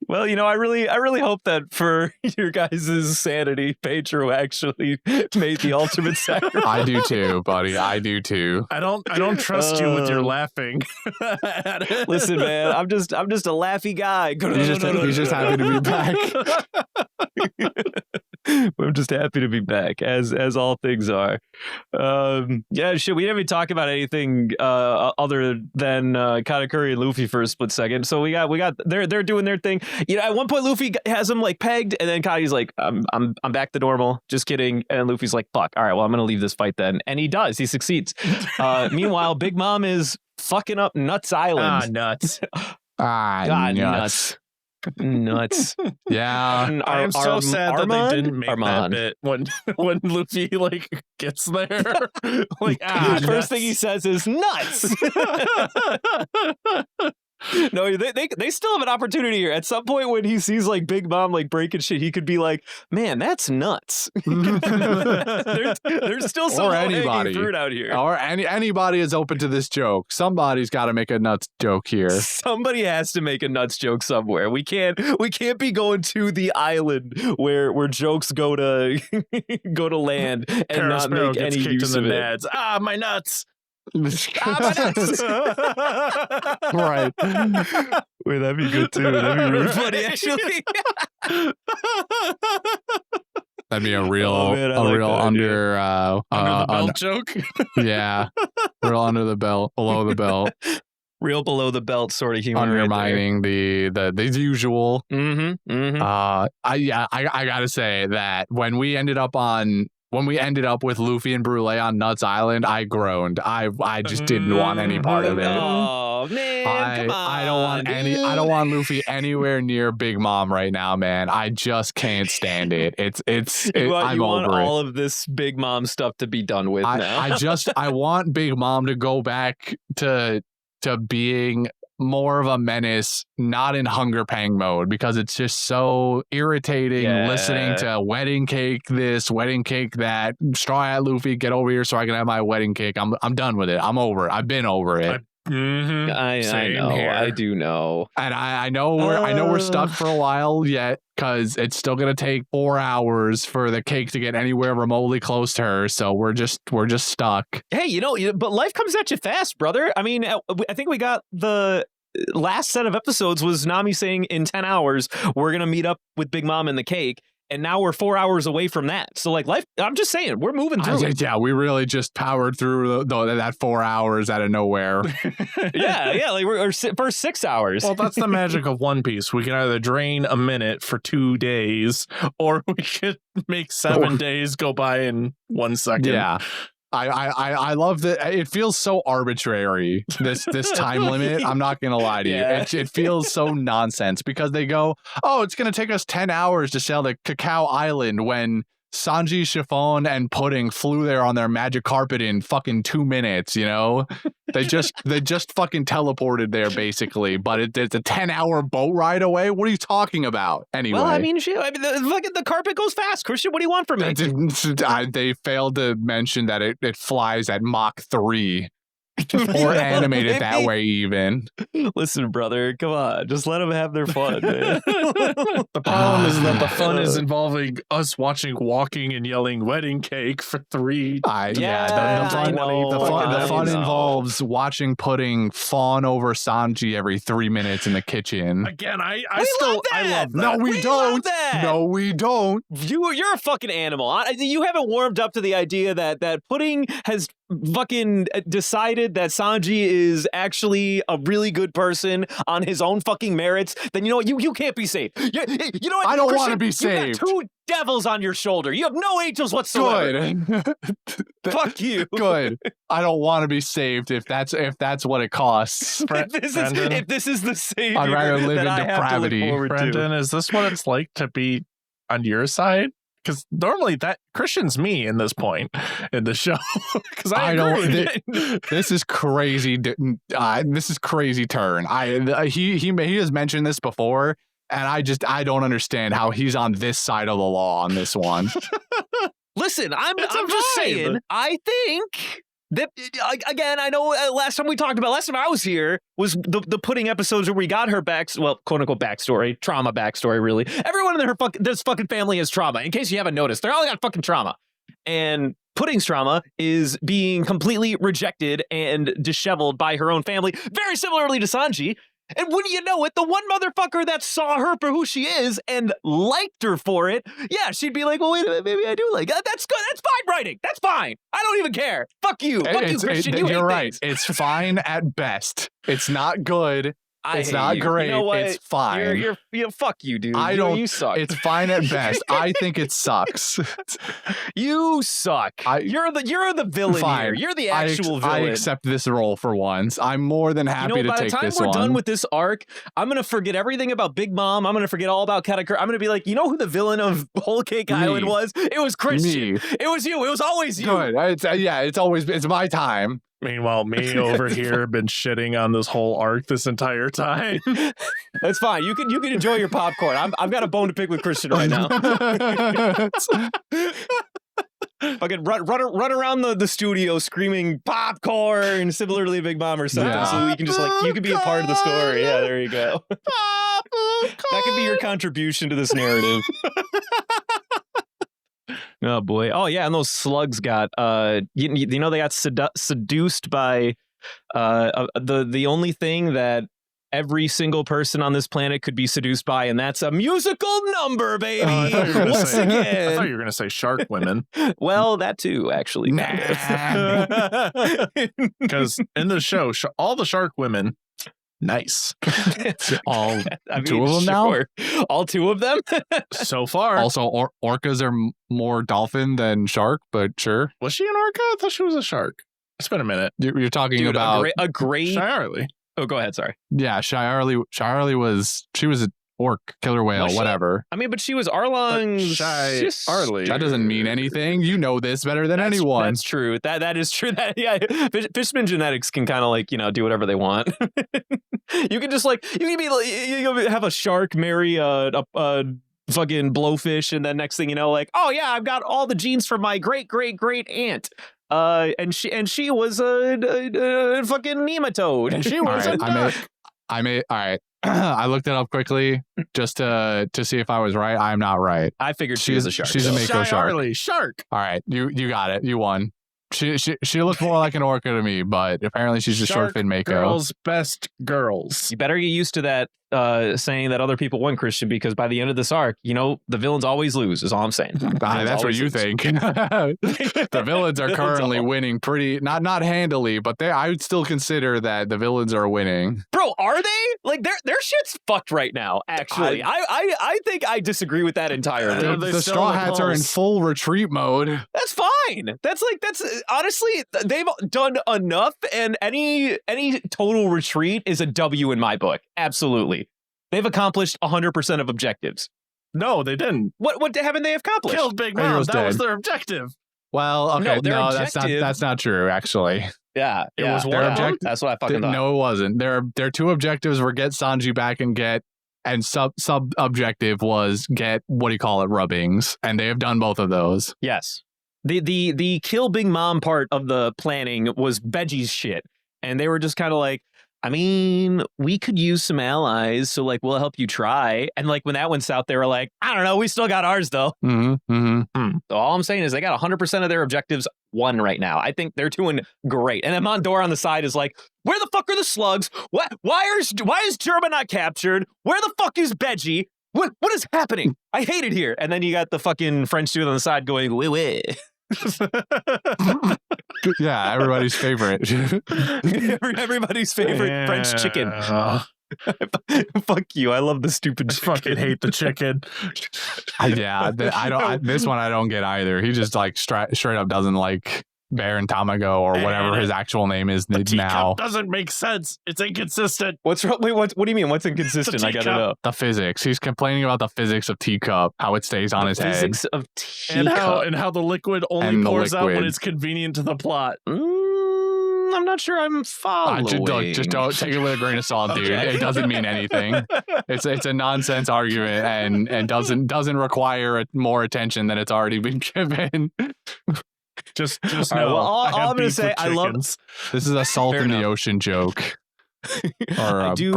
Well, I really hope that for your guys' sanity, Pedro actually made the ultimate sacrifice. I do too, buddy. I do too. I don't trust you with your laughing. Listen, man, I'm just a laughy guy. He's just happy to be back. I'm just happy to be back, as all things are. Yeah, shit. We didn't even talk about anything other than Katakuri and Luffy for a split second. So we got they're doing their thing. At one point Luffy has him like pegged, and then Kata's like, I'm back to normal. Just kidding. And Luffy's like, fuck. All right, well, I'm gonna leave this fight then. And he does. He succeeds. Meanwhile, Big Mom is fucking up Nuts Island. Nuts. Nuts. Nuts. Yeah. I am so sad that they didn't make that bit when Luffy like gets there. Like, first thing he says is nuts. No, they still have an opportunity here. At some point when he sees like Big Mom like breaking shit, he could be like, "Man, that's nuts." there's still some low-hanging fruit out here. Or anybody is open to this joke. Somebody's got to make a nuts joke here. Somebody has to make a nuts joke somewhere. We can't be going to the island where jokes go to go to land and not make any use of it. Nads. Ah, my nuts. Right. Wait, that'd be good too. That'd be really funny, actually. That'd be a real under the belt joke. Yeah, real under the belt, below the belt, real below the belt sort of humor, undermining the usual. Mm-hmm. I gotta say that when we ended up with Luffy and Brûlée on Nuts Island, I groaned. I just didn't want any part of it. Oh man, come on, I don't want Luffy anywhere near Big Mom right now, man. I just can't stand it. I'm want over all it. of this Big Mom stuff to be done with now. I want Big Mom to go back to being more of a menace, not in hunger pang mode, because it's just so irritating listening to wedding cake this, wedding cake that, straw hat Luffy, get over here so I can have my wedding cake. I'm done with it. I'm over it. I've been over it. I know. Here. I do know. And I know we're stuck for a while yet, because it's still gonna take 4 hours for the cake to get anywhere remotely close to her. So we're just stuck. Hey, but life comes at you fast, brother. I mean, I think we got the last set of episodes was Nami saying in 10 hours we're gonna meet up with Big Mom and the cake. And now we're 4 hours away from that. So like life, I'm just saying, we're moving through it. Yeah, we really just powered through that 4 hours out of nowhere. yeah, like we're first 6 hours. Well, that's the magic of One Piece. We can either drain a minute for 2 days, or we could make 7 days go by in 1 second. Yeah. I love that. It feels so arbitrary, this time limit. I'm not gonna lie to you. It feels so nonsense, because they go, oh, it's gonna take us 10 hours to sail to Cacao Island, when Sanji, Chiffon, and Pudding flew there on their magic carpet in fucking 2 minutes. They just fucking teleported there basically. But it's a 10-hour boat ride away. What are you talking about? Anyway, well, I mean, the carpet goes fast, Christian. What do you want from me? They failed to mention that it flies at Mach 3. Or animated that way, even. Listen, brother, come on, just let them have their fun, man. The problem is that the fun is involving us watching walking and yelling wedding cake for 3. The fun involves watching Pudding fawn over Sanji every 3 minutes in the kitchen. Again, I love that. No, we don't. No, we don't. You're a fucking animal. You haven't warmed up to the idea that Pudding has fucking decided that Sanji is actually a really good person on his own fucking merits. Then you know what? You can't be saved. You know what? I don't want to be saved. You got 2 devils on your shoulder. You have no angels whatsoever. Good. Fuck you. Good. I don't want to be saved if that's what it costs. If this is the savior, I'd rather live in I depravity. have to look forward Brendan, to. is this what it's like to be on your side? Because normally that Christian's me in this point in the show. Because I don't. This is crazy. This is crazy turn. He has mentioned this before, and I don't understand how he's on this side of the law on this one. Listen, I'm just saying. I think that, again, I know last time I was here was the Pudding episodes where we got her quote unquote backstory, trauma backstory, really. Everyone in this fucking family has trauma. In case you haven't noticed, they all got fucking trauma. And Pudding's trauma is being completely rejected and disheveled by her own family, very similarly to Sanji. And wouldn't you know it, the one motherfucker that saw her for who she is and liked her for it, yeah, she'd be like, well, wait a minute, maybe I do like that. That's good. That's fine writing. That's fine. I don't even care. Fuck you. Fuck you, Christian. You're right. It's fine at best. It's not good. It's not great. You know what? It's fine. You're fuck you, dude. You suck. It's fine at best. I think it sucks. You suck. You're the villain here. You're the actual villain. I accept this role for once. I'm more than happy to take this one. By the time we're done with this arc, I'm gonna forget everything about Big Mom. I'm gonna forget all about Katakuri. I'm gonna be like, you know who the villain of Whole Cake Island was? It was Christian. It was you. It was always you. Good. It's my time. Meanwhile, me over here been shitting on this whole arc this entire time. That's fine. You can enjoy your popcorn. I've got a bone to pick with Christian right now. Fucking run around the studio screaming popcorn, similarly Big Mom or something. Yeah. So you can just you can be a part of the story. Yeah, there you go. That could be your contribution to this narrative. Oh boy. Oh yeah, and those slugs got you know they got seduced by the only thing that every single person on this planet could be seduced by, and that's a musical number, baby. Once again. I thought you were going to say shark women. Well, that too, actually. Because in the show, all the shark women, nice. All two of them now? All two of them? So far. Also, orcas are more dolphin than shark, but sure. Was she an orca? I thought she was a shark. It's been a minute. You're talking about a great Shiarly. Oh, go ahead. Sorry. Yeah, Shiarly was an orc, killer whale, whatever. I mean, but she was Arlong's Shiarly. That doesn't mean anything. You know this better than anyone. That's true. That is true. Fishman genetics can kind of do whatever they want. You can just you can have a shark marry a fucking blowfish, and then next thing you know, oh yeah, I've got all the genes from my great aunt. And she was a fucking nematode. And she was a duck. All right. I looked it up quickly just to see if I was right. I'm not right. I figured she was a shark. She's a mako shark. All right, you got it. You won. She looked more like an orca to me, but apparently she's just short fin mako. Girls, best girls. You better get used to that saying that other people won, Christian, because by the end of this arc, the villains always lose, is all I'm saying. That's what you think. The villains are currently winning pretty, not handily, but I would still consider that the villains are winning. Bro, are they? Their shit's fucked right now, actually. I think I disagree with that entirely. The Straw Hats are in full retreat mode. That's fine. That's honestly, they've done enough, and any total retreat is a W in my book. Absolutely. They've accomplished 100% of objectives. No, they didn't. What haven't they accomplished? Killed Big Mom. That was their objective. Well, okay, no, that's not true, actually. Yeah, it was one objective. That's what I fucking thought. No, it wasn't. Their two objectives were get Sanji back and sub objective was get rubbings, and they have done both of those. Yes. The kill Big Mom part of the planning was Veggie's shit, and they were just kind of I mean, we could use some allies, so we'll help you try. And when that went south, they were I don't know, we still got ours though. So all I'm saying is they got 100% of their objectives won right now. I think they're doing great. And then Mondor on the side is where the fuck are the slugs? Why is Germa not captured? Where the fuck is Veggie? What is happening? I hate it here. And then you got the fucking French dude on the side going, wait, wait. Yeah, everybody's favorite. Everybody's favorite French chicken. Fuck you! I love the stupid chicken. I fucking hate the chicken. This one I don't get either. He just straight up doesn't like Baron Tamago or whatever his actual name is now. Teacup doesn't make sense. It's inconsistent. What's wrong? Wait, what do you mean? What's inconsistent? I gotta know. The physics. He's complaining about the physics of teacup, how it stays on his head. Physics of teacup. And how the liquid only pours out when it's convenient to the plot. I'm not sure I'm following. Just don't take it with a grain of salt, dude. Okay. It doesn't mean anything. It's a nonsense argument and doesn't require more attention than it's already been given. Just know. Well, all I'm gonna say, I love this is a salt in the ocean joke. I do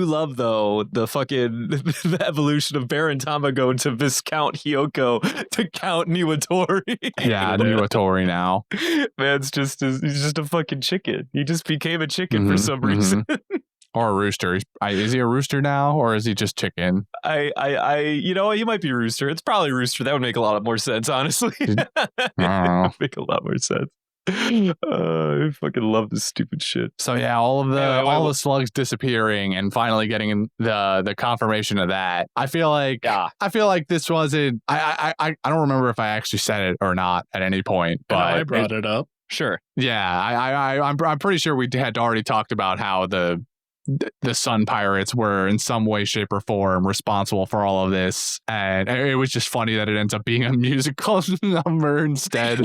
love though the evolution of Baron Tamago to Viscount Hyoko to Count Niwatori. Yeah, Niwatori now. Man's he's just a fucking chicken. He just became a chicken for some reason. Or a rooster. Is he a rooster now, or is he just chicken? He might be rooster. It's probably rooster. That would make a lot more sense, honestly. Make a lot more sense. I fucking love this stupid shit. So yeah, all the slugs disappearing and finally getting the confirmation of that. I feel like this wasn't. I don't remember if I actually said it or not at any point, but I brought it up. Sure. Yeah, I'm pretty sure we had already talked about how the the Sun Pirates were in some way, shape, or form responsible for all of this, and it was just funny that it ends up being a musical number instead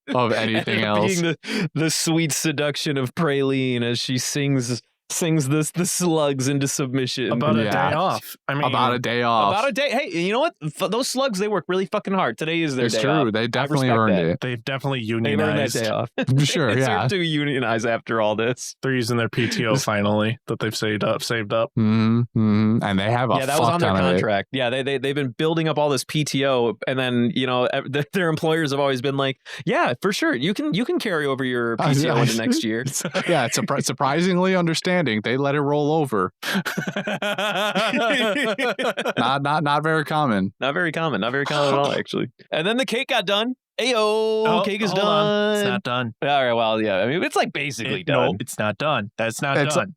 of anything else. Being the sweet seduction of Praline as she sings the slugs into submission. About a day off. I mean, about a day off. About a day. Hey, you know what? Those slugs, they work really fucking hard. Today is their day off. It's true. They definitely earned it. They've definitely unionized. They earned that day off. Sure, they yeah. to unionize after all this. They're using their PTO finally that they've saved up. Mm-hmm. And they have a that was on their contract. It. Yeah, they've been building up all this PTO, and then their employers have always been like, yeah, for sure, you can carry over your PTO into next year. Yeah, it's surprisingly understanding. They let it roll over. not very common. Not very common at all, actually. And then the cake got done. Ayo, cake is done. On. It's not done. All right, well, yeah. I mean, it's like basically done. No, it's not done. That's not done.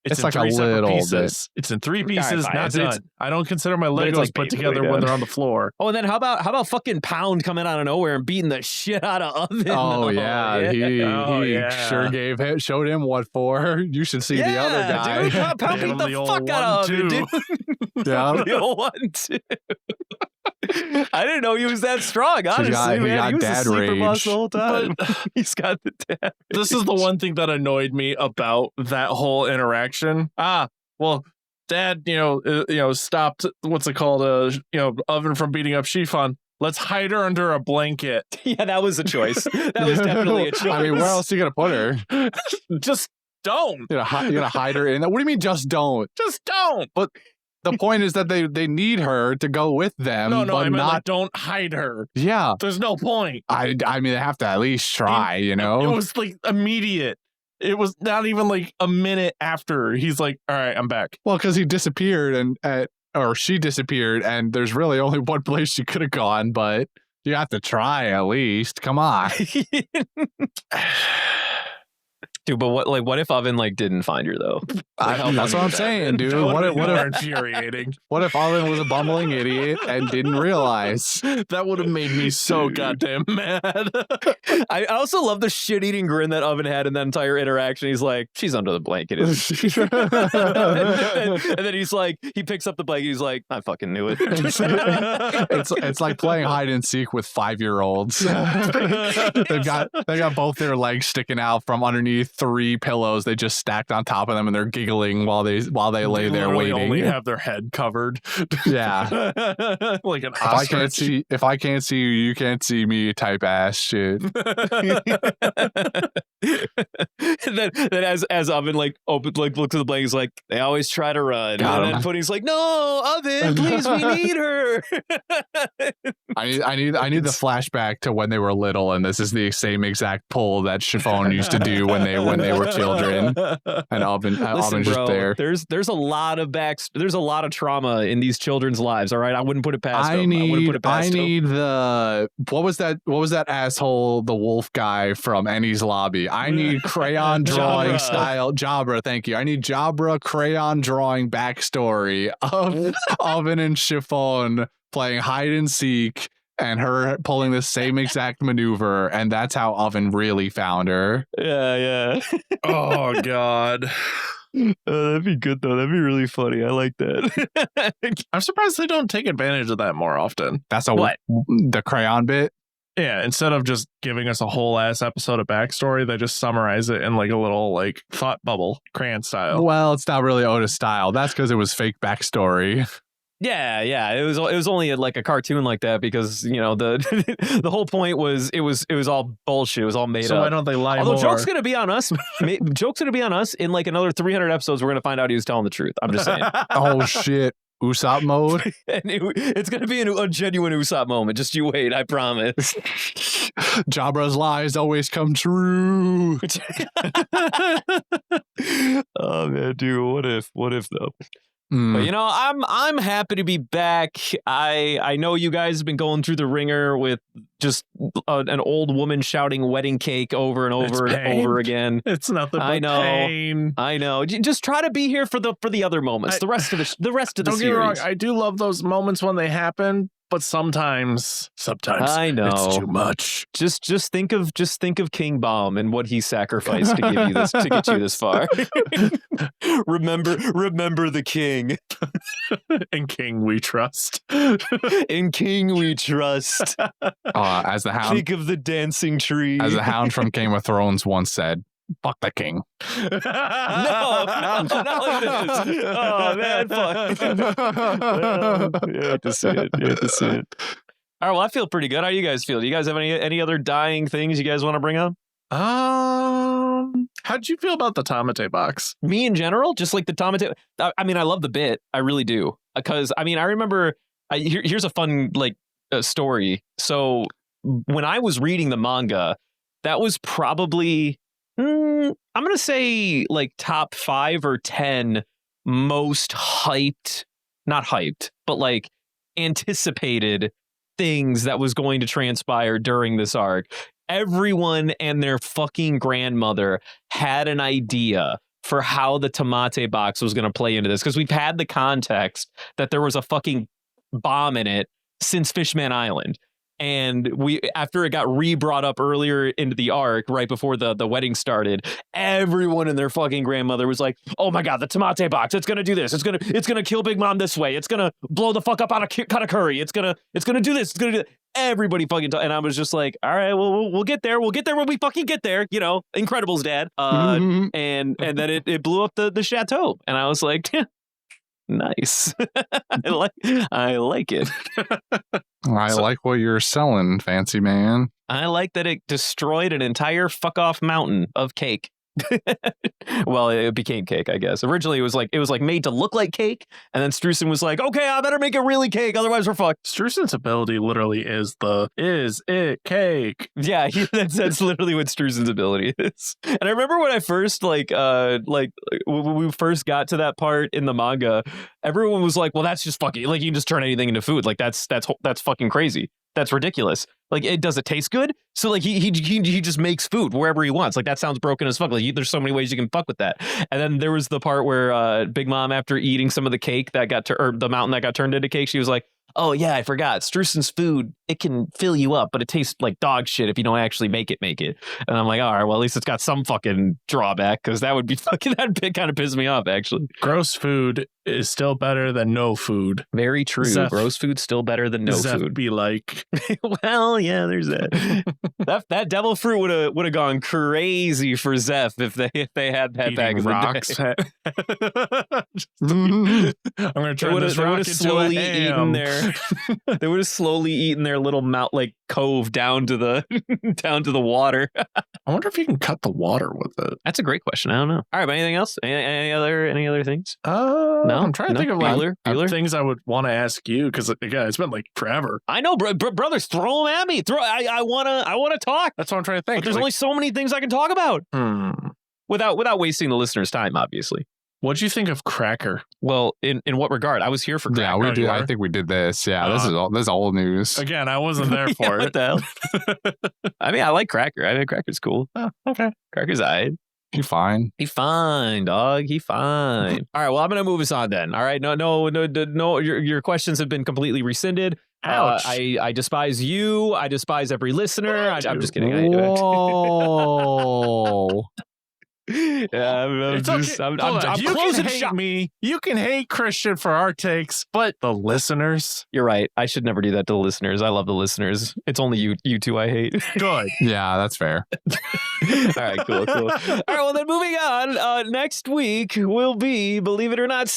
It's like a little pieces. It's in 3 pieces, not done. I don't consider my Legos like put together when they're on the floor. Oh, and then how about fucking Pound coming out of nowhere and beating the shit out of Oven? Oh, yeah. He sure showed him what for. You should see the other guy. Dude, Pound beat the fuck out of Oven, dude. Yeah. The old 1-2. I didn't know he was that strong, honestly. He was dad a sleeper rage boss the whole time. He's got the dad rage. This is the one thing that annoyed me about that whole interaction. Well, Dad, stopped, what's it called, Oven from beating up Chiffon. Let's hide her under a blanket. Yeah, that was a choice. That was definitely a choice. I mean, where else are you going to put her? Just don't. You're going to hide her in that? What do you mean, just don't? Just don't. But the point is that they need her to go with them. No, but I mean, like, don't hide her. Yeah. There's no point. I mean, they have to at least try, It was like immediate. It was not even like a minute after. He's like, all right, I'm back. Well, because he disappeared or she disappeared, and there's really only one place she could have gone, but you have to try at least. Come on. Dude, but what if Oven didn't find her though? That's what I'm saying, dude. What if infuriating? What if Oven was a bumbling idiot and didn't realize? That would have made me so goddamn mad. I also love the shit-eating grin that Oven had in that entire interaction. He's like, she's under the blanket, isn't she? and then he's like, he picks up the blanket. He's like, I fucking knew it. It's like playing hide and seek with 5-year-olds. They got both their legs sticking out from underneath 3 pillows they just stacked on top of them, and they're giggling while they lay there waiting. Only have their head covered. Yeah. Like an ostrich. If I can't see you, you can't see me type ass shit. then as Oven looks at the blanket, he's like, they always try to run. And then Pudding's like, no, Oven, please, we need her. I need the flashback to when they were little, and this is the same exact pull that Chiffon used to do when they were children. And Oven's just there. There's a lot of there's a lot of trauma in these children's lives. All right, I wouldn't put it past them. I need the what was that asshole, the wolf guy from Annie's Lobby. I need crayon drawing style Jabra. Thank you. I need Jabra crayon drawing backstory of Oven and Chiffon playing hide and seek, and her pulling the same exact maneuver, and that's how Oven really found her. Yeah. Oh, God. That'd be good, though. That'd be really funny. I like that. I'm surprised they don't take advantage of that more often. That's the crayon bit? Yeah, instead of just giving us a whole ass episode of backstory, they just summarize it in like a little thought bubble, crayon style. Well, it's not really Oda's style. That's because it was fake backstory. Yeah. It was only like a cartoon like that because the the whole point was it was all bullshit. It was all made up. So why don't they lie more? Although joke's gonna be on us. Joke's gonna be on us. In like another 300 episodes, we're gonna find out he was telling the truth. I'm just saying. Oh shit. Usopp mode. And it's gonna be a genuine Usopp moment. Just you wait, I promise. Jabra's lies always come true. Oh man, dude, what if though? But I'm happy to be back. I know you guys have been going through the ringer with just an old woman shouting wedding cake over and over and over again. It's nothing but pain. I know. Just try to be here for the other moments. The rest of the don't series. Get me wrong, I do love those moments when they happen, but sometimes I know it's too much. Just think of King Bomb and what he sacrificed to give you this, to get you this far. remember the king. In King we trust. In King we trust. As the hound, think of the dancing tree. As the hound from Game of Thrones once said, "Fuck the king." No, not like this. Oh man, fuck. You have to see it. All right, well, I feel pretty good. How do you guys feel? Do you guys have any other dying things you guys want to bring up? How'd you feel about the Tamate box? Me in general, just like the Tamate. I mean, I love the bit. I really do. Because I mean, I remember. Here's a fun story. So when I was reading the manga, that was probably I'm gonna say like top 5 or 10 most hyped, not hyped, but like anticipated things that was going to transpire during this arc. Everyone and their fucking grandmother had an idea for how the Tamate box was going to play into this, because we've had the context that there was a fucking bomb in it since Fishman Island. And after it got brought up earlier into the arc, right before the wedding started, everyone and their fucking grandmother was like, "Oh my god, the Tamate box! It's gonna do this. It's gonna kill Big Mom this way. It's gonna blow the fuck up out of Katakuri. It's gonna do this. It's gonna do that." Everybody fucking and I was just like, "All right, well, we'll get there. We'll get there when we fucking get there." You know, Incredibles, Dad. And then it blew up the chateau, and I was like, nice. I like it. I like what you're selling, fancy man. I like that it destroyed an entire fuck off mountain of cake. Well, it became cake, I guess. Originally, it was like made to look like cake, and then Streusen was like, "Okay, I better make it really cake, otherwise we're fucked." Streusen's ability literally is it cake? Yeah, that's literally what Streusen's ability is. And I remember when I first when we first got to that part in the manga, everyone was like, "Well, that's just fucking like you can just turn anything into food. Like that's fucking crazy. That's ridiculous. Like, does it taste good?" So like he just makes food wherever he wants. Like that sounds broken as fuck. Like there's so many ways you can fuck with that. And then there was the part where Big Mom, after eating some of the cake that or the mountain that got turned into cake, she was like, "Oh yeah, I forgot. Streusen's food, it can fill you up, but it tastes like dog shit if you don't actually make it. And I'm like, all right, well at least it's got some fucking drawback, because that would be fucking that kind of pissed me off actually. Gross food is still better than no food. Very true. Zeph, gross food's still better than no Zeph food. Be like, well, yeah, there's that. that devil fruit would have gone crazy for Zeph if they had that back in rocks. the day. I'm gonna turn this rock into a ham. They would have slowly eaten their little cove down to the water. I wonder if you can cut the water with it. That's a great question. I don't know. All right, but anything else? Any other things? No, I'm trying to think of Bueller? things I would want to ask you, because again, it's been like forever. I know, brothers, throw them at me. I wanna talk. That's what I'm trying to think. But there's only so many things I can talk about without wasting the lilisteners' time, obviously. What'd you think of Cracker? Well, in what regard? I was here for Cracker. Yeah, we did. I think we did this. Yeah, this is old news. Again, I wasn't there for it. What the hell? I mean, I like Cracker. I mean, Cracker's cool. Oh, okay. Cracker's alright. He fine. He fine, dog. He fine. All right. Well, I'm gonna move us on then. All right. No. Your questions have been completely rescinded. Ouch. I despise you. I despise every listener. I'm just kidding. Whoa. Yeah, I'm closing shop. Me. You can hate Christian for our takes, but the listeners. You're right. I should never do that to the listeners. I love the listeners. It's only you two I hate. Good. Yeah, that's fair. All right, cool. All right, well then moving on. Next week will be, believe it or not,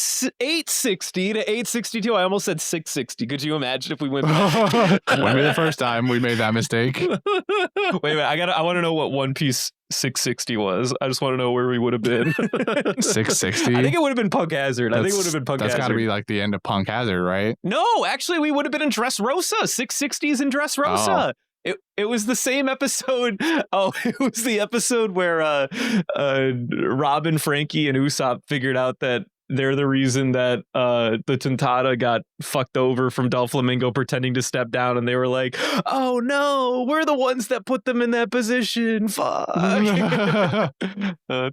860 to 862. I almost said 660. Could you imagine if we went back? Maybe the first time we made that mistake. Wait a minute. I want to know what One Piece 660 was. I just want to know where we would have been. 660? I think it would have been Punk Hazard. That's got to be like the end of Punk Hazard, right? No, actually, we would have been in Dressrosa. 660 is in Dressrosa. Oh. It was the same episode. Oh, it was the episode where Robin, Frankie, and Usopp figured out that they're the reason that the Tontada got fucked over from Doflamingo pretending to step down, and they were like, "Oh no, we're the ones that put them in that position." Fuck. That's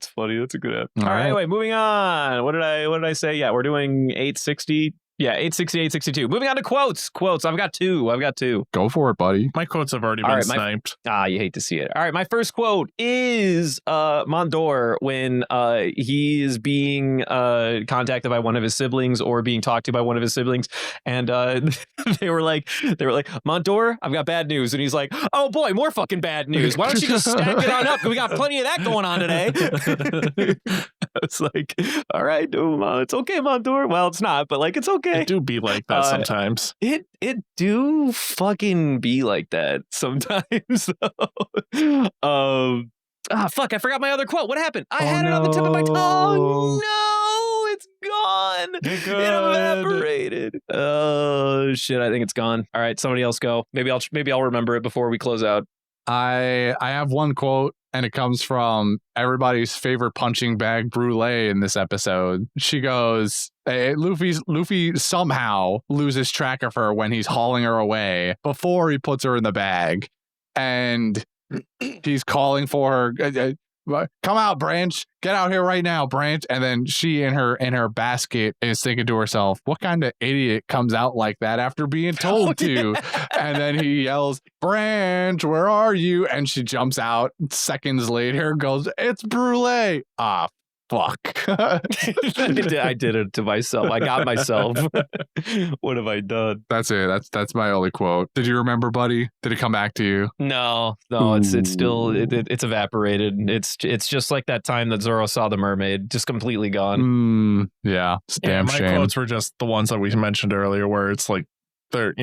funny. That's a good episode. All right. Anyway, moving on. What did I say? Yeah, we're doing 860 Yeah, 860, 862. Moving on to quotes. I've got two. Go for it, buddy. My quotes have already been sniped. You hate to see it. All right, my first quote is Mondor when he is being contacted by one of his siblings or being talked to by one of his siblings, and they were like, Mondor, I've got bad news, and he's like, oh boy, more fucking bad news. Why don't you just stack it on up? We got plenty of that going on today. I was like, all right, it's okay, Mondor. Well, it's not, but like, it's okay. It do be like that sometimes. It do fucking be like that sometimes. Fuck! I forgot my other quote. What happened? I had it on the tip of my tongue. No, it's gone. It evaporated. Oh shit! I think it's gone. All right, somebody else go. Maybe I'll remember it before we close out. I have one quote, and it comes from everybody's favorite punching bag Brûlée in this episode. She goes, Luffy somehow loses track of her when he's hauling her away before he puts her in the bag. And he's calling for her, come out, Branch. Get out here right now, Branch. And then she in her basket is thinking to herself, what kind of idiot comes out like that after being told to? And then he yells, Branch, where are you? And she jumps out seconds later, goes, it's Brûlée. Fuck. I did it to myself. I got myself. What have I done? That's it. That's my only quote. Did you remember, buddy? Did it come back to you? No. It's still it's evaporated. It's just like that time that Zoro saw the mermaid, just completely gone. Yeah, it's damn my shame. My quotes were just the ones that we mentioned earlier, where it's like, they're,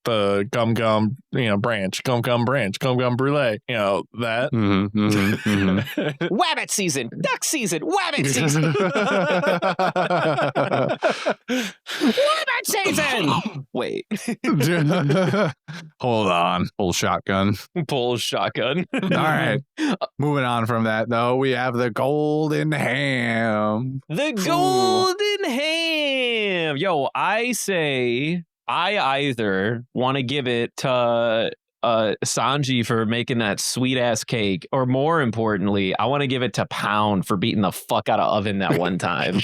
the gum, branch, gum, branch, gum, Brûlée, that. Wabbit season, duck season, wabbit season. Wabbit season. Wait. Hold on. Pull shotgun. All right. Moving on from that, though, we have the golden ham. The golden ham. Yo, I say... I either want to give it to Sanji for making that sweet ass cake, or more importantly, I want to give it to Pound for beating the fuck out of Oven that one time.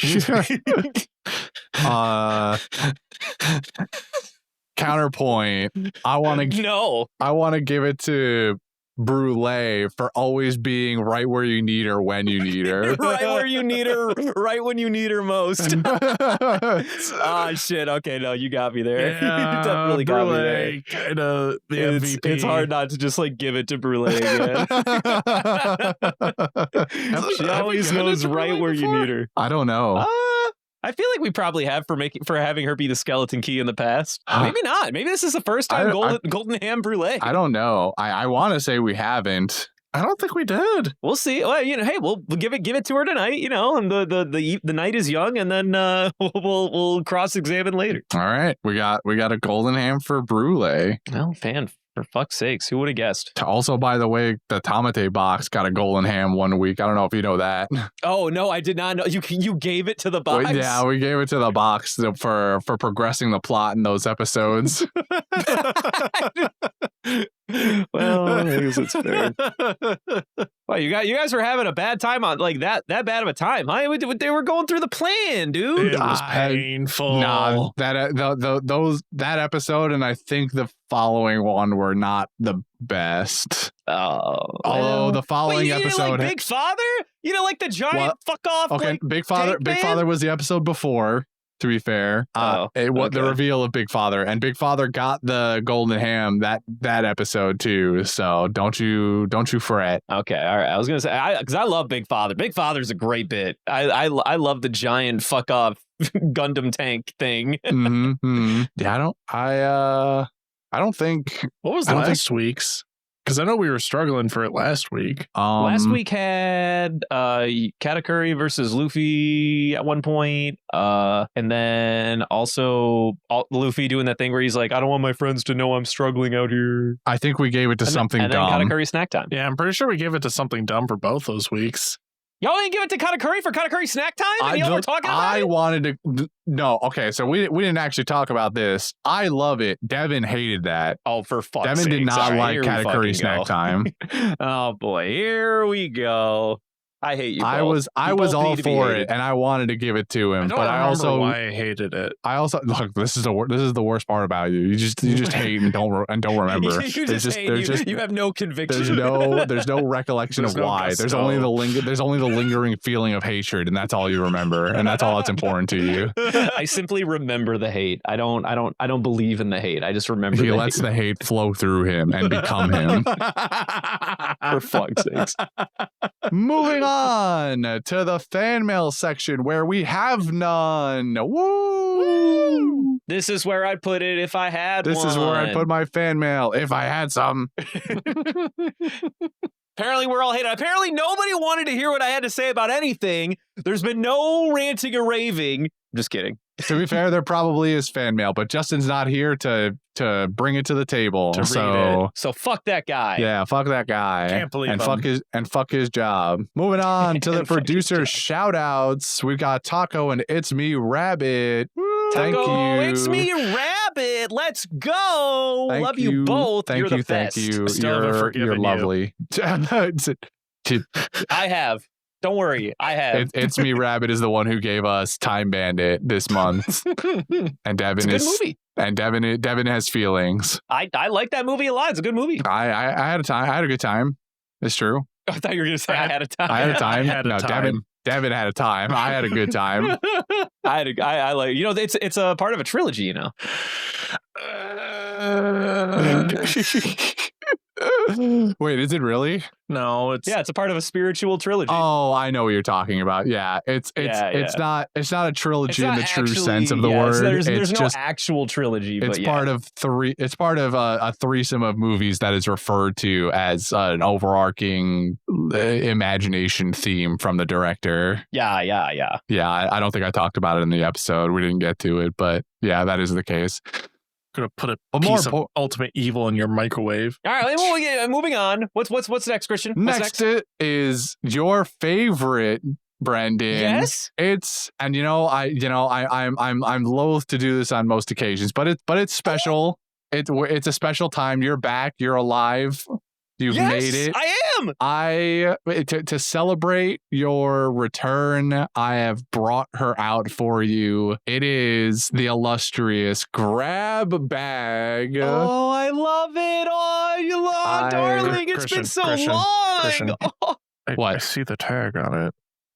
Counterpoint. I want to give it to Brûlée for always being right where you need her when you need her. Right where you need her, right when you need her most. Shit. Okay, no, you got me there. Yeah, you definitely got me there. Kind of the MVP. It's hard not to just like give it to Brûlée again. She always knows right where you need her. I don't know. I feel like we probably have for having her be the skeleton key in the past. Maybe not. Maybe this is the first time golden ham Brûlée. I don't know. I want to say we haven't. I don't think we did. We'll see. Well, hey, we'll give it to her tonight. And the night is young, and then we'll cross-examine later. All right, we got a golden ham for Brûlée. Well, for fuck's sakes, who would have guessed? Also, by the way, the Tamate box got a golden ham 1 week. I don't know if you know that. Oh, no, I did not know. You gave it to the box? Well, yeah, we gave it to the box for progressing the plot in those episodes. Well, I guess it's fair. Well, you guys were having a bad time on like that bad of a time, huh? They were going through the plan, dude. It was painful. Nah, that episode, and I think the following one were not the best. Although the following episode, like Big Father, like the giant fuck off. Okay, like, Big Father was the episode before. To be fair, the reveal of Big Father, and Big Father got the golden ham that episode too. So don't you fret. Okay, all right. I was gonna say because I love Big Father. Big Father's a great bit. I love the giant fuck off Gundam tank thing. Yeah, I don't think. What was last week's? Because I know we were struggling for it last week. Last week had Katakuri versus Luffy at one point. And then also Luffy doing that thing where he's like, I don't want my friends to know I'm struggling out here. I think we gave it to something dumb. And then Katakuri snack time. Yeah, I'm pretty sure we gave it to something dumb for both those weeks. Y'all didn't give it to Katakuri for Katakuri snack time? And y'all were talking about it? Wanted to... No, okay, so we didn't actually talk about this. I love it. Devin hated that. Oh, for fuck's sake. Devin did not like Katakuri snack time. Oh, boy. Here we go. I hate you. I was all for it, and I wanted to give it to him, but I also why I hated it. I also look. This is the worst part about you. You just hate and don't remember. You have no conviction. There's no recollection of why. There's only the lingering feeling of hatred, and that's all you remember, and that's all that's important to you. I simply remember the hate. I don't believe in the hate. I just remember. He lets the hate flow through him and become him. For fuck's sakes. Moving on to the fan mail section where we have none. Woo! This is where I'd put it if I had one. This is where I'd put my fan mail if I had some. Apparently we're all hating. Apparently nobody wanted to hear what I had to say about anything. There's been no ranting or raving. I'm just kidding. To be fair, there probably is fan mail, but Justin's not here to bring it to the table. To read it. So fuck that guy. Yeah, fuck that guy. Can't believe him. Fuck his job. Moving on to the producer shout outs. We've got Taco and It's Me Rabbit. Thank Taco, you. It's Me Rabbit. Let's go. Thank Love you both. Thank You're you. the best. Thank you. Still haven't forgiven You're lovely. I have. Don't worry, I have. It's Me Rabbit is the one who gave us Time Bandit this month, and Devin it's a good movie. And Devin has feelings. I like that movie a lot. It's a good movie. I had a time. I had a good time. It's true. I thought you were going to say I had a time. I had a time. I had a time. Devin had a time. I had a good time. I like, it's a part of a trilogy, you know. Wait, is it really? No, it's a part of a spiritual trilogy. Oh, I know what you're talking about. Yeah, it's not a trilogy in the true sense of the word. There's no actual trilogy. It's part of three. It's part of a threesome of movies that is referred to as an overarching imagination theme from the director. Yeah. Yeah, I don't think I talked about it in the episode. We didn't get to it, but yeah, that is the case. Gonna put a piece of ultimate evil in your microwave. All right, well, moving on. What's next, Christian? Next is your favorite, Brendan. Yes. I'm loath to do this on most occasions, but it's special. It's a special time. You're back. You're alive. You've made it. I am. To celebrate your return, I have brought her out for you. It is the illustrious grab bag. Oh, I love it. Oh, you love, darling. It's been so long. Christian, oh. What? I see the tag on it.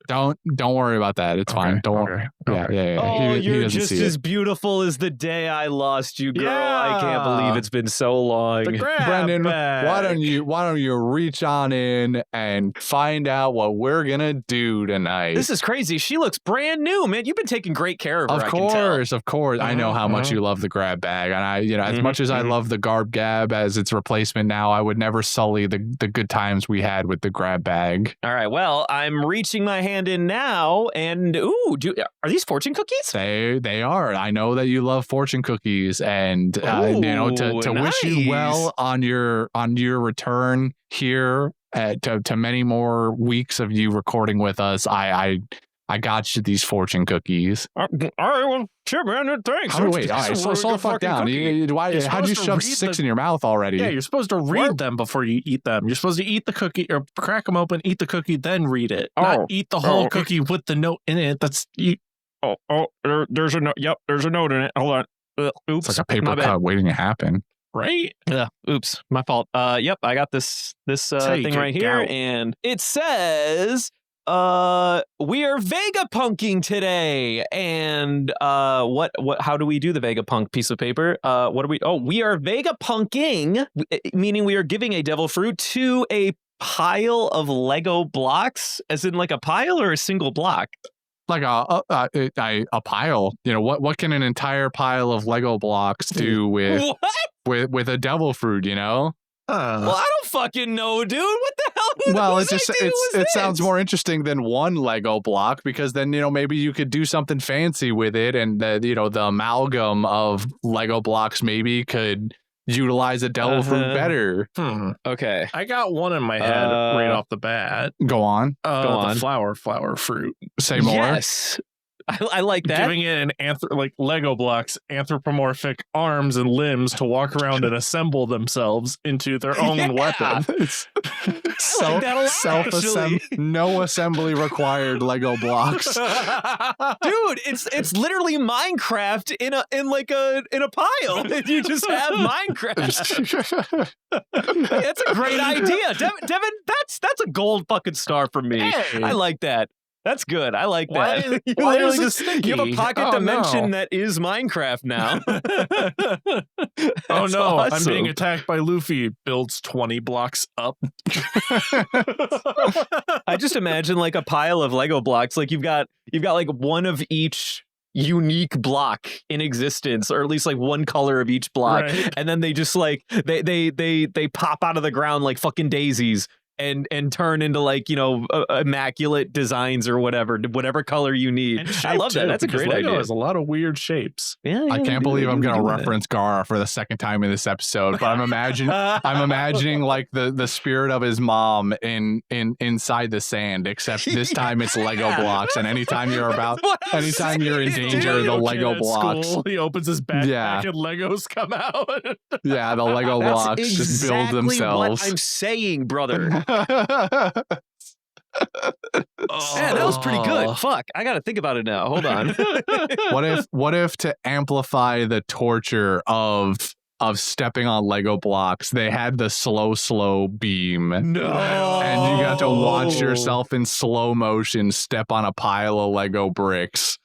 Don't worry about that. It's fine. Don't worry. Yeah. Oh, you're just as beautiful as the day I lost you, girl. Yeah. I can't believe it's been so long. Brendan, why don't you reach on in and find out what we're gonna do tonight? This is crazy. She looks brand new, man. You've been taking great care of her. Of course. I know how much you love the grab bag, and as much as I love the garb gab as its replacement now, I would never sully the good times we had with the grab bag. All right. Well, I'm reaching my hand in now, and are these fortune cookies? They are. I know that you love fortune cookies, and to nice. wish you well on your return here to many more weeks of you recording with us. I got you these fortune cookies. All right, well, sure, man. Thanks. All right, slow the fuck down. How'd you shove 6 in your mouth already? Yeah, you're supposed to read them before you eat them. You're supposed to eat the cookie or crack them open, eat the cookie, then read it. Not eat the whole cookie with the note in it. That's you. There's a note. Yep, there's a note in it. Hold on. Oops. It's like a paper cut waiting to happen. Right? Yeah. Oops. My fault. Yep. I got this thing right here, and it says, we are Vegapunking today. And what how do we do the Vegapunk piece of paper? We are Vegapunking, meaning we are giving a devil fruit to a pile of Lego blocks, as in like a pile or a single block. Like a pile. What can an entire pile of Lego blocks do with a devil fruit? Well, I don't fucking know, dude. What the hell? Well, it sounds more interesting than one Lego block, because then maybe you could do something fancy with it, and the amalgam of Lego blocks maybe could utilize a devil fruit better. Okay, I got one in my head right off the bat. Go on. The flower fruit. Say more. Yes. I like that. Giving it like Lego blocks, anthropomorphic arms and limbs to walk around and assemble themselves into their own weapon. No assembly required Lego blocks. Dude, it's literally Minecraft in a pile. You just have Minecraft. That's a great idea. Devin, that's a gold fucking star from me. Hey. I like that. That's good. I like that. You have a pocket dimension that is Minecraft now. Oh no, awesome. I'm being attacked by Luffy. Builds 20 blocks up. I just imagine like a pile of Lego blocks. Like you've got like one of each unique block in existence, or at least like one color of each block, right. And then they just like they pop out of the ground like fucking daisies and turn into like, you know, immaculate designs or whatever color you need. I love that. That's a great Lego idea. has a lot of weird shapes. Yeah, I can't believe I'm going to reference Gaara for the second time in this episode, but I'm imagining like the spirit of his mom inside the sand, except this time it's Lego blocks, and anytime you're in danger, the Lego blocks. He opens his backpack and Legos come out. Yeah, the Lego blocks just build themselves. What I'm saying, brother. Man, that was pretty good. Fuck, I gotta think about it now. Hold on. What if to amplify the torture of stepping on Lego blocks, they had the slow beam? No. And you got to watch yourself in slow motion step on a pile of Lego bricks.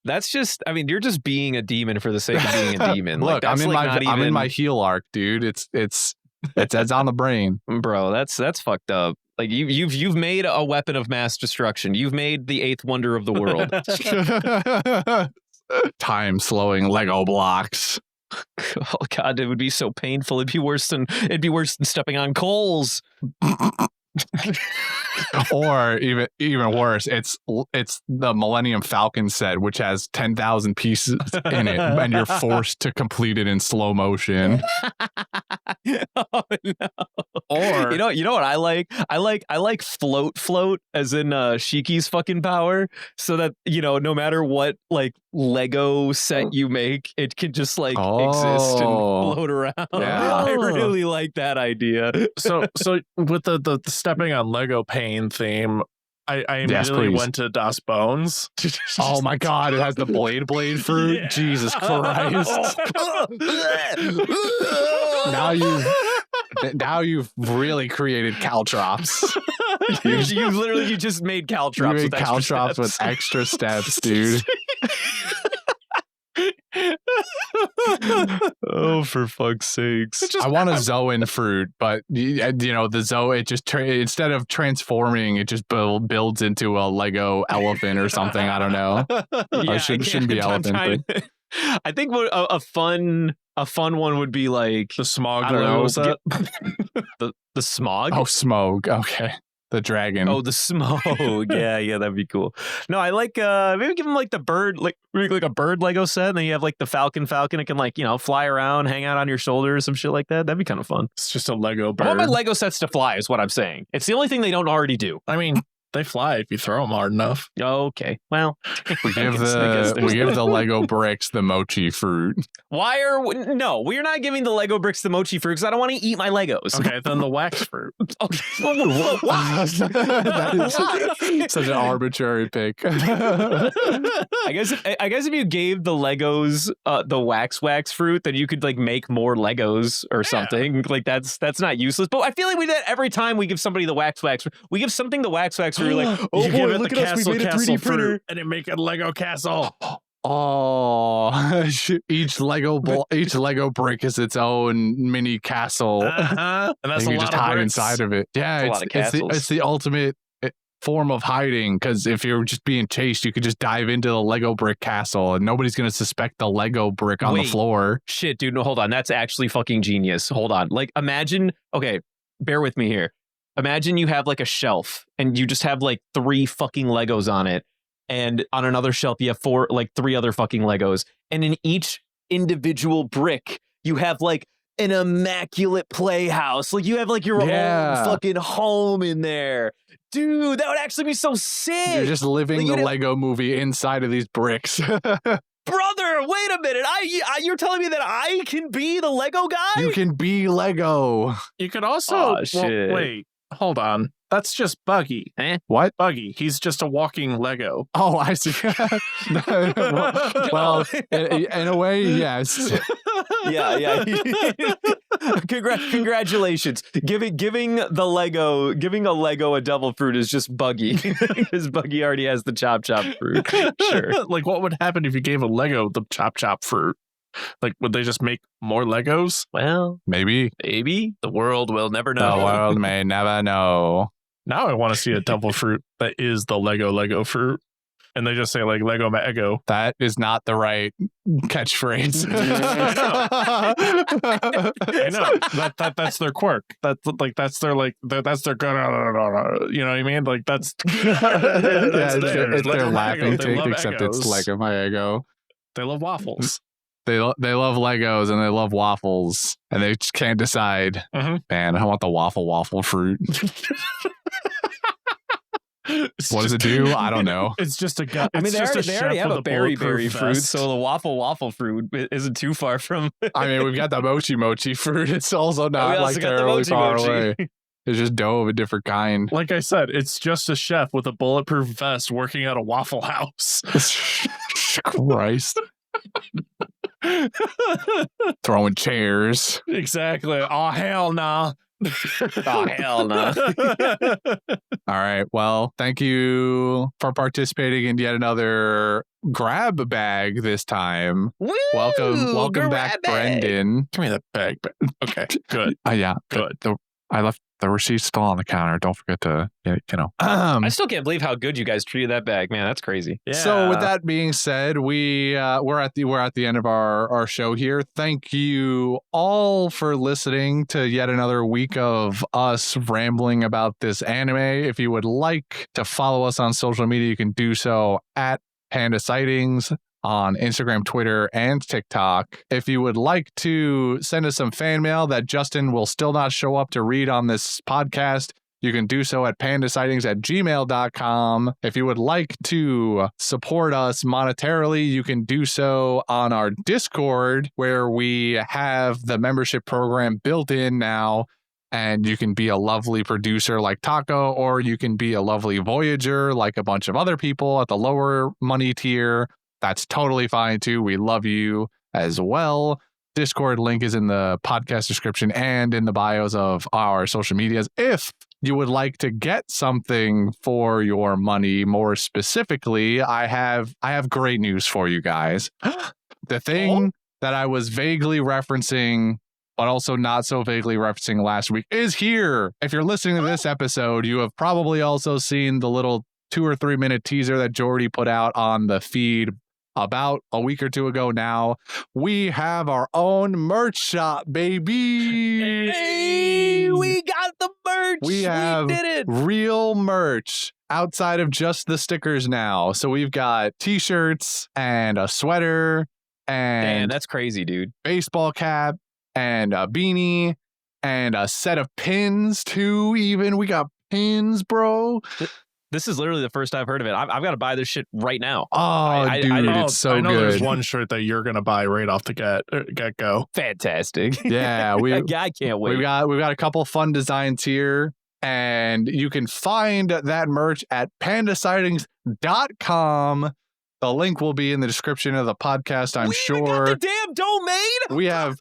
That's just, I mean, you're just being a demon for the sake of being a demon. Look, like, I'm in my heel arc, dude. It's on the brain, bro. That's fucked up. Like you've made a weapon of mass destruction. You've made the eighth wonder of the world. Time slowing Lego blocks. Oh God, it would be so painful. It'd be worse than stepping on coals. Or even worse, it's the Millennium Falcon set, which has 10,000 pieces in it, and you're forced to complete it in slow motion. Oh no! Or you know what I like? I like float as in Shiki's fucking power, so that, you know, no matter what like Lego set you make, it can just like exist and float around. Yeah. I really like that idea. So with the stepping on Lego pain theme, I immediately went to Das Bones. Oh my God, it has the blade fruit. Yeah. Jesus Christ. Now you've really created caltrops. You just made caltrops. You made caltrops with extra steps, dude. Oh, for fuck's sakes. I want a Zoan fruit, but you know, the Zoe, it just instead of transforming, it just builds into a Lego elephant or something. I don't know. Yeah, shouldn't be elephant. I think what a fun one would be like the smog Lego set. The smog? Oh, smog. Okay. The dragon. Oh, the smoke. Yeah, that'd be cool. No, I like maybe give him like the bird, like a bird Lego set, and then you have like the falcon. It can, like, you know, fly around, hang out on your shoulders, some shit like that. That'd be kind of fun. It's just a Lego bird. I want my Lego sets to fly, is what I'm saying. It's the only thing they don't already do. I mean, they fly if you throw them hard enough. Okay, well, we give the Lego bricks the mochi fruit. No, we're not giving the Lego bricks the mochi fruit because I don't want to eat my Legos. Okay, then the wax fruit. Why? That is such an arbitrary pick. I guess if you gave the Legos the wax fruit, then you could like make more Legos or something. Like that's not useless. But I feel like we do that every time we give somebody the wax. We give something the wax fruit. We're like, oh boy, look at us, we made a 3D printer, and it make a Lego castle. Oh, each Lego brick is its own mini castle. And that's you just hide inside of it. Yeah, it's the ultimate form of hiding, because if you're just being chased, you could just dive into the Lego brick castle and nobody's gonna suspect the Lego brick on the floor. Shit, dude, no, hold on, that's actually fucking genius. Hold on, like imagine, okay, bear with me here. Imagine you have like a shelf and you just have like 3 fucking Legos on it. And on another shelf, you have 3 other fucking Legos. And in each individual brick, you have like an immaculate playhouse. Like you have like your own fucking home in there. Dude, that would actually be so sick. You're just living the Lego movie inside of these bricks. Brother, wait a minute. You're telling me that I can be the Lego guy? You can be Lego. You could also wait, hold on. That's just Buggy. What? Buggy. He's just a walking Lego. Oh, I see. well, in a way, yes. Yeah. Congratulations. Giving a Lego a devil fruit is just Buggy. Because Buggy already has the chop fruit. Sure. Like, what would happen if you gave a Lego the chop fruit? Like, would they just make more Legos? Well, maybe. The world will never know. The world may never know. Now I want to see a devil fruit that is the Lego fruit. And they just say, like, Lego Ego. That is not the right catchphrase. I know. That's their quirk. That's their you know what I mean? Like, that's it's their laughing take, except Egos. it's Lego my ego. They love waffles. They love Legos and they love waffles, and they just can't decide. Man, I want the waffle fruit. What does it do? I don't know. It's just a guy. I mean, they already have a berry fruit, so the waffle fruit isn't too far from. I mean, we've got the mochi fruit. It's also not like terribly far away. It's just dough of a different kind. Like I said, it's just a chef with a bulletproof vest working at a Waffle House. Christ. Throwing chairs. Exactly. Oh, hell nah. Oh, hell no. All right. Well, thank you for participating in yet another grab bag this time. Woo! Welcome back, Brendan. Give me that bag. Okay, good. Yeah, good. I left the receipt still on the counter. Don't forget to, I still can't believe how good you guys treated that bag, man. That's crazy. Yeah. So with that being said, we're at the end of our show here. Thank you all for listening to yet another week of us rambling about this anime. If you would like to follow us on social media, you can do so at Panda Sightings on Instagram, Twitter, and TikTok. If you would like to send us some fan mail that Justin will still not show up to read on this podcast, you can do so at pandasightings@gmail.com. If you would like to support us monetarily, you can do so on our Discord, where we have the membership program built in now. And you can be a lovely producer like Taco, or you can be a lovely Voyager like a bunch of other people at the lower money tier. That's totally fine too. We love you as well. Discord link is in the podcast description and in the bios of our social medias. If you would like to get something for your money, more specifically, I have great news for you guys. The thing that I was vaguely referencing, but also not so vaguely referencing last week, is here. If you're listening to this episode, you have probably also seen the little 2 or 3 minute teaser that Jordy put out on the feed about a week or two ago now. We have our own merch shop, baby. Hey, we got the merch. We did it. Real merch outside of just the stickers now. So we've got t-shirts and a sweater and damn, that's crazy, dude. Baseball cap and a beanie and a set of pins too. Even we got pins, bro. This is literally the first I've heard of it. I've got to buy this shit right now. Oh, dude, it's so good. There's one shirt that you're gonna buy right off the get-go. Fantastic. Yeah, I can't wait. We've got a couple fun designs here, and you can find that merch at pandasightings.com. The link will be in the description of the podcast, I'm sure. We got the damn domain. We have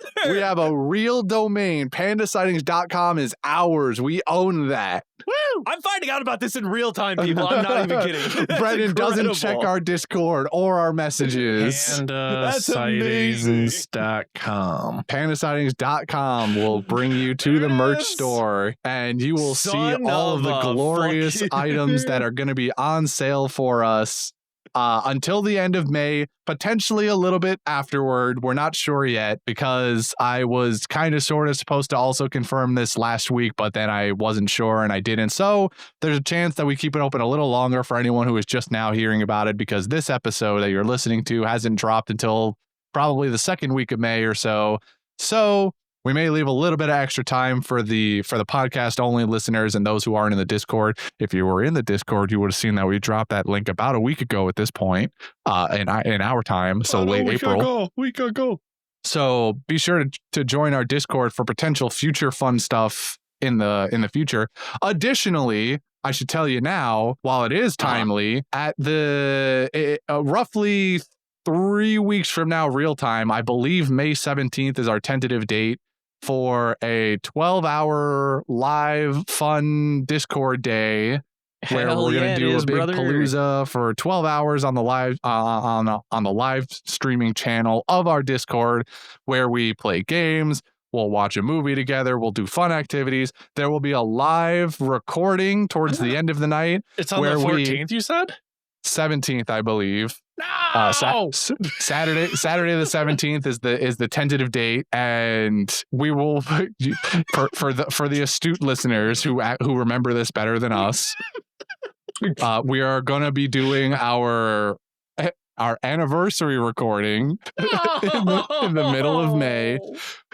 a real domain. Pandasightings.com is ours. We own that. Woo! I'm finding out about this in real time, people. I'm not even kidding. Brendan doesn't check our Discord or our messages. Pandasightings.com. Pandasightings.com will bring you to the merch store, and you will see all of the glorious items that are going to be on sale for us until the end of May, potentially a little bit afterward. We're not sure yet, because I was kind of sort of supposed to also confirm this last week, but then I wasn't sure and I didn't. So there's a chance that we keep it open a little longer for anyone who is just now hearing about it, because this episode that you're listening to hasn't dropped until probably the second week of May or so. So We may leave a little bit of extra time for the podcast only listeners and those who aren't in the Discord. If you were in the Discord, you would have seen that we dropped that link about a week ago at this point, in our time, so late April. Week ago. So be sure to join our Discord for potential future fun stuff in the future. Additionally, I should tell you now, while it is timely, at the roughly 3 weeks from now, real time, I believe May 17th is our tentative date for a 12-hour live fun Discord day where we're going to do a big palooza for 12 hours on the live on the live streaming channel of our Discord, where we play games. We'll watch a movie together. We'll do fun activities. There will be a live recording towards the end of the night. It's on the 14th, you said? 17th, I believe. No! Saturday the 17th is the tentative date, and we will for the astute listeners who remember this better than us. We are going to be doing our anniversary recording in the middle of May.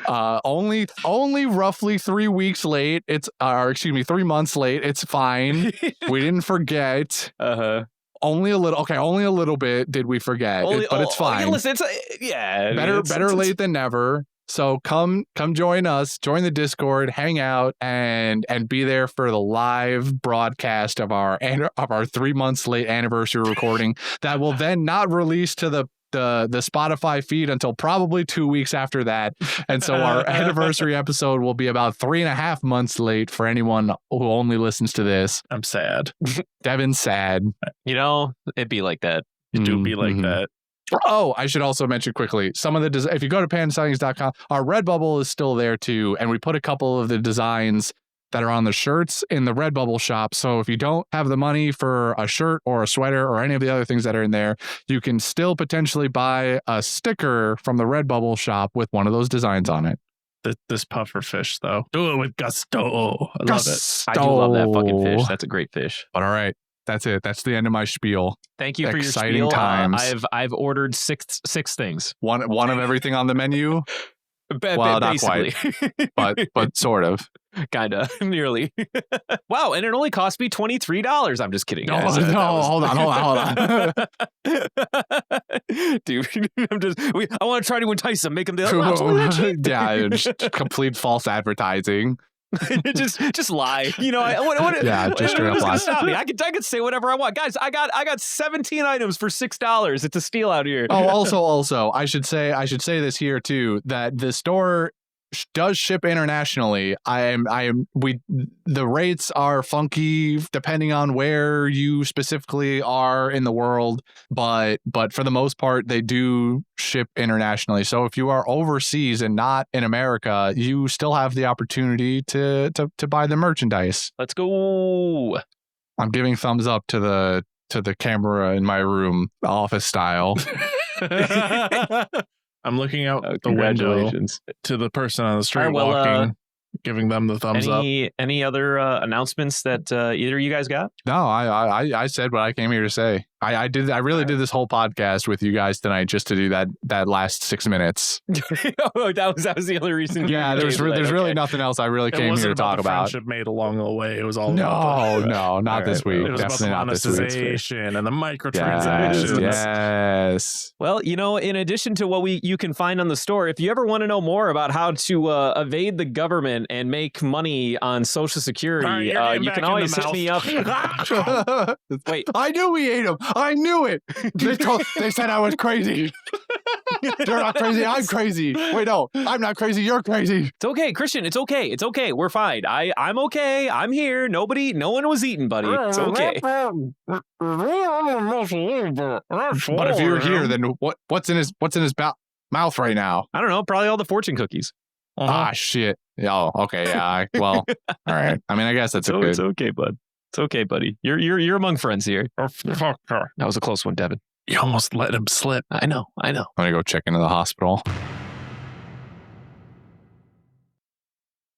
Only roughly 3 weeks late. 3 months late. It's fine. We didn't forget. Only a little bit did we forget, but it's fine. Listen, better late than never. So come join us, join the Discord, hang out, and be there for the live broadcast of our 3 months late anniversary recording that will then not release to the Spotify feed until probably 2 weeks after that. And so our anniversary episode will be about 3.5 months late for anyone who only listens to this. I'm sad. Devin's sad. It'd be like that. It do be like that. Oh, I should also mention quickly, some of the if you go to pandasightings.com, our Redbubble is still there too, and we put a couple of the designs that are on the shirts in the Redbubble shop. So if you don't have the money for a shirt or a sweater or any of the other things that are in there, you can still potentially buy a sticker from the Redbubble shop with one of those designs on it. This puffer fish, though. Do it with gusto. I love it. I do love that fucking fish. That's a great fish. But all right. That's it. That's the end of my spiel. Thank you for Exciting your spiel. Times. I've ordered six things. One of everything on the menu. Well, not quite, but sort of. Kinda, nearly. Wow, and it only cost me $23. I'm just kidding. No, hold on. Dude, I want to try to entice them, make them yeah, complete false advertising. just lie. Just straight up lie. Stop me. I could say whatever I want, guys. I got 17 items for $6. It's a steal out here. Oh, also, I should say this here too, that the store does ship internationally. The rates are funky depending on where you specifically are in the world, but for the most part they do ship internationally. So if you are overseas and not in America, you still have the opportunity to buy the merchandise. Let's go. I'm giving thumbs up to the camera in my room, office style. I'm looking out the window to the person on the street walking, giving them the thumbs up. Any other announcements that either of you guys got? No, I said what I came here to say. I really did this whole podcast with you guys tonight just to do that last 6 minutes. Oh, that was the only reason. Yeah, there's really nothing else I really came here to talk about. Friendship made along the way. It was all not this week. It was definitely about not this week. Monetization and the microtransactions. Yes. Well, in addition to what you can find on the store, if you ever want to know more about how to evade the government and make money on Social Security, you can always hit me up. Wait, I knew we ate them. I knew it. They said I was crazy. You're not crazy. I'm crazy. Wait, no, I'm not crazy. You're crazy. It's okay, Christian. It's okay. It's okay. We're fine. I'm okay. I'm here. No one was eating, buddy. It's okay. But if you're here, then what's in his mouth right now? I don't know. Probably all the fortune cookies. Ah, shit. Oh, okay. Yeah. Well, all right. I mean, I guess that's good. It's okay, bud. It's okay, buddy. You're among friends here. That was a close one, Devin. You almost let him slip. I know. I'm gonna go check into the hospital.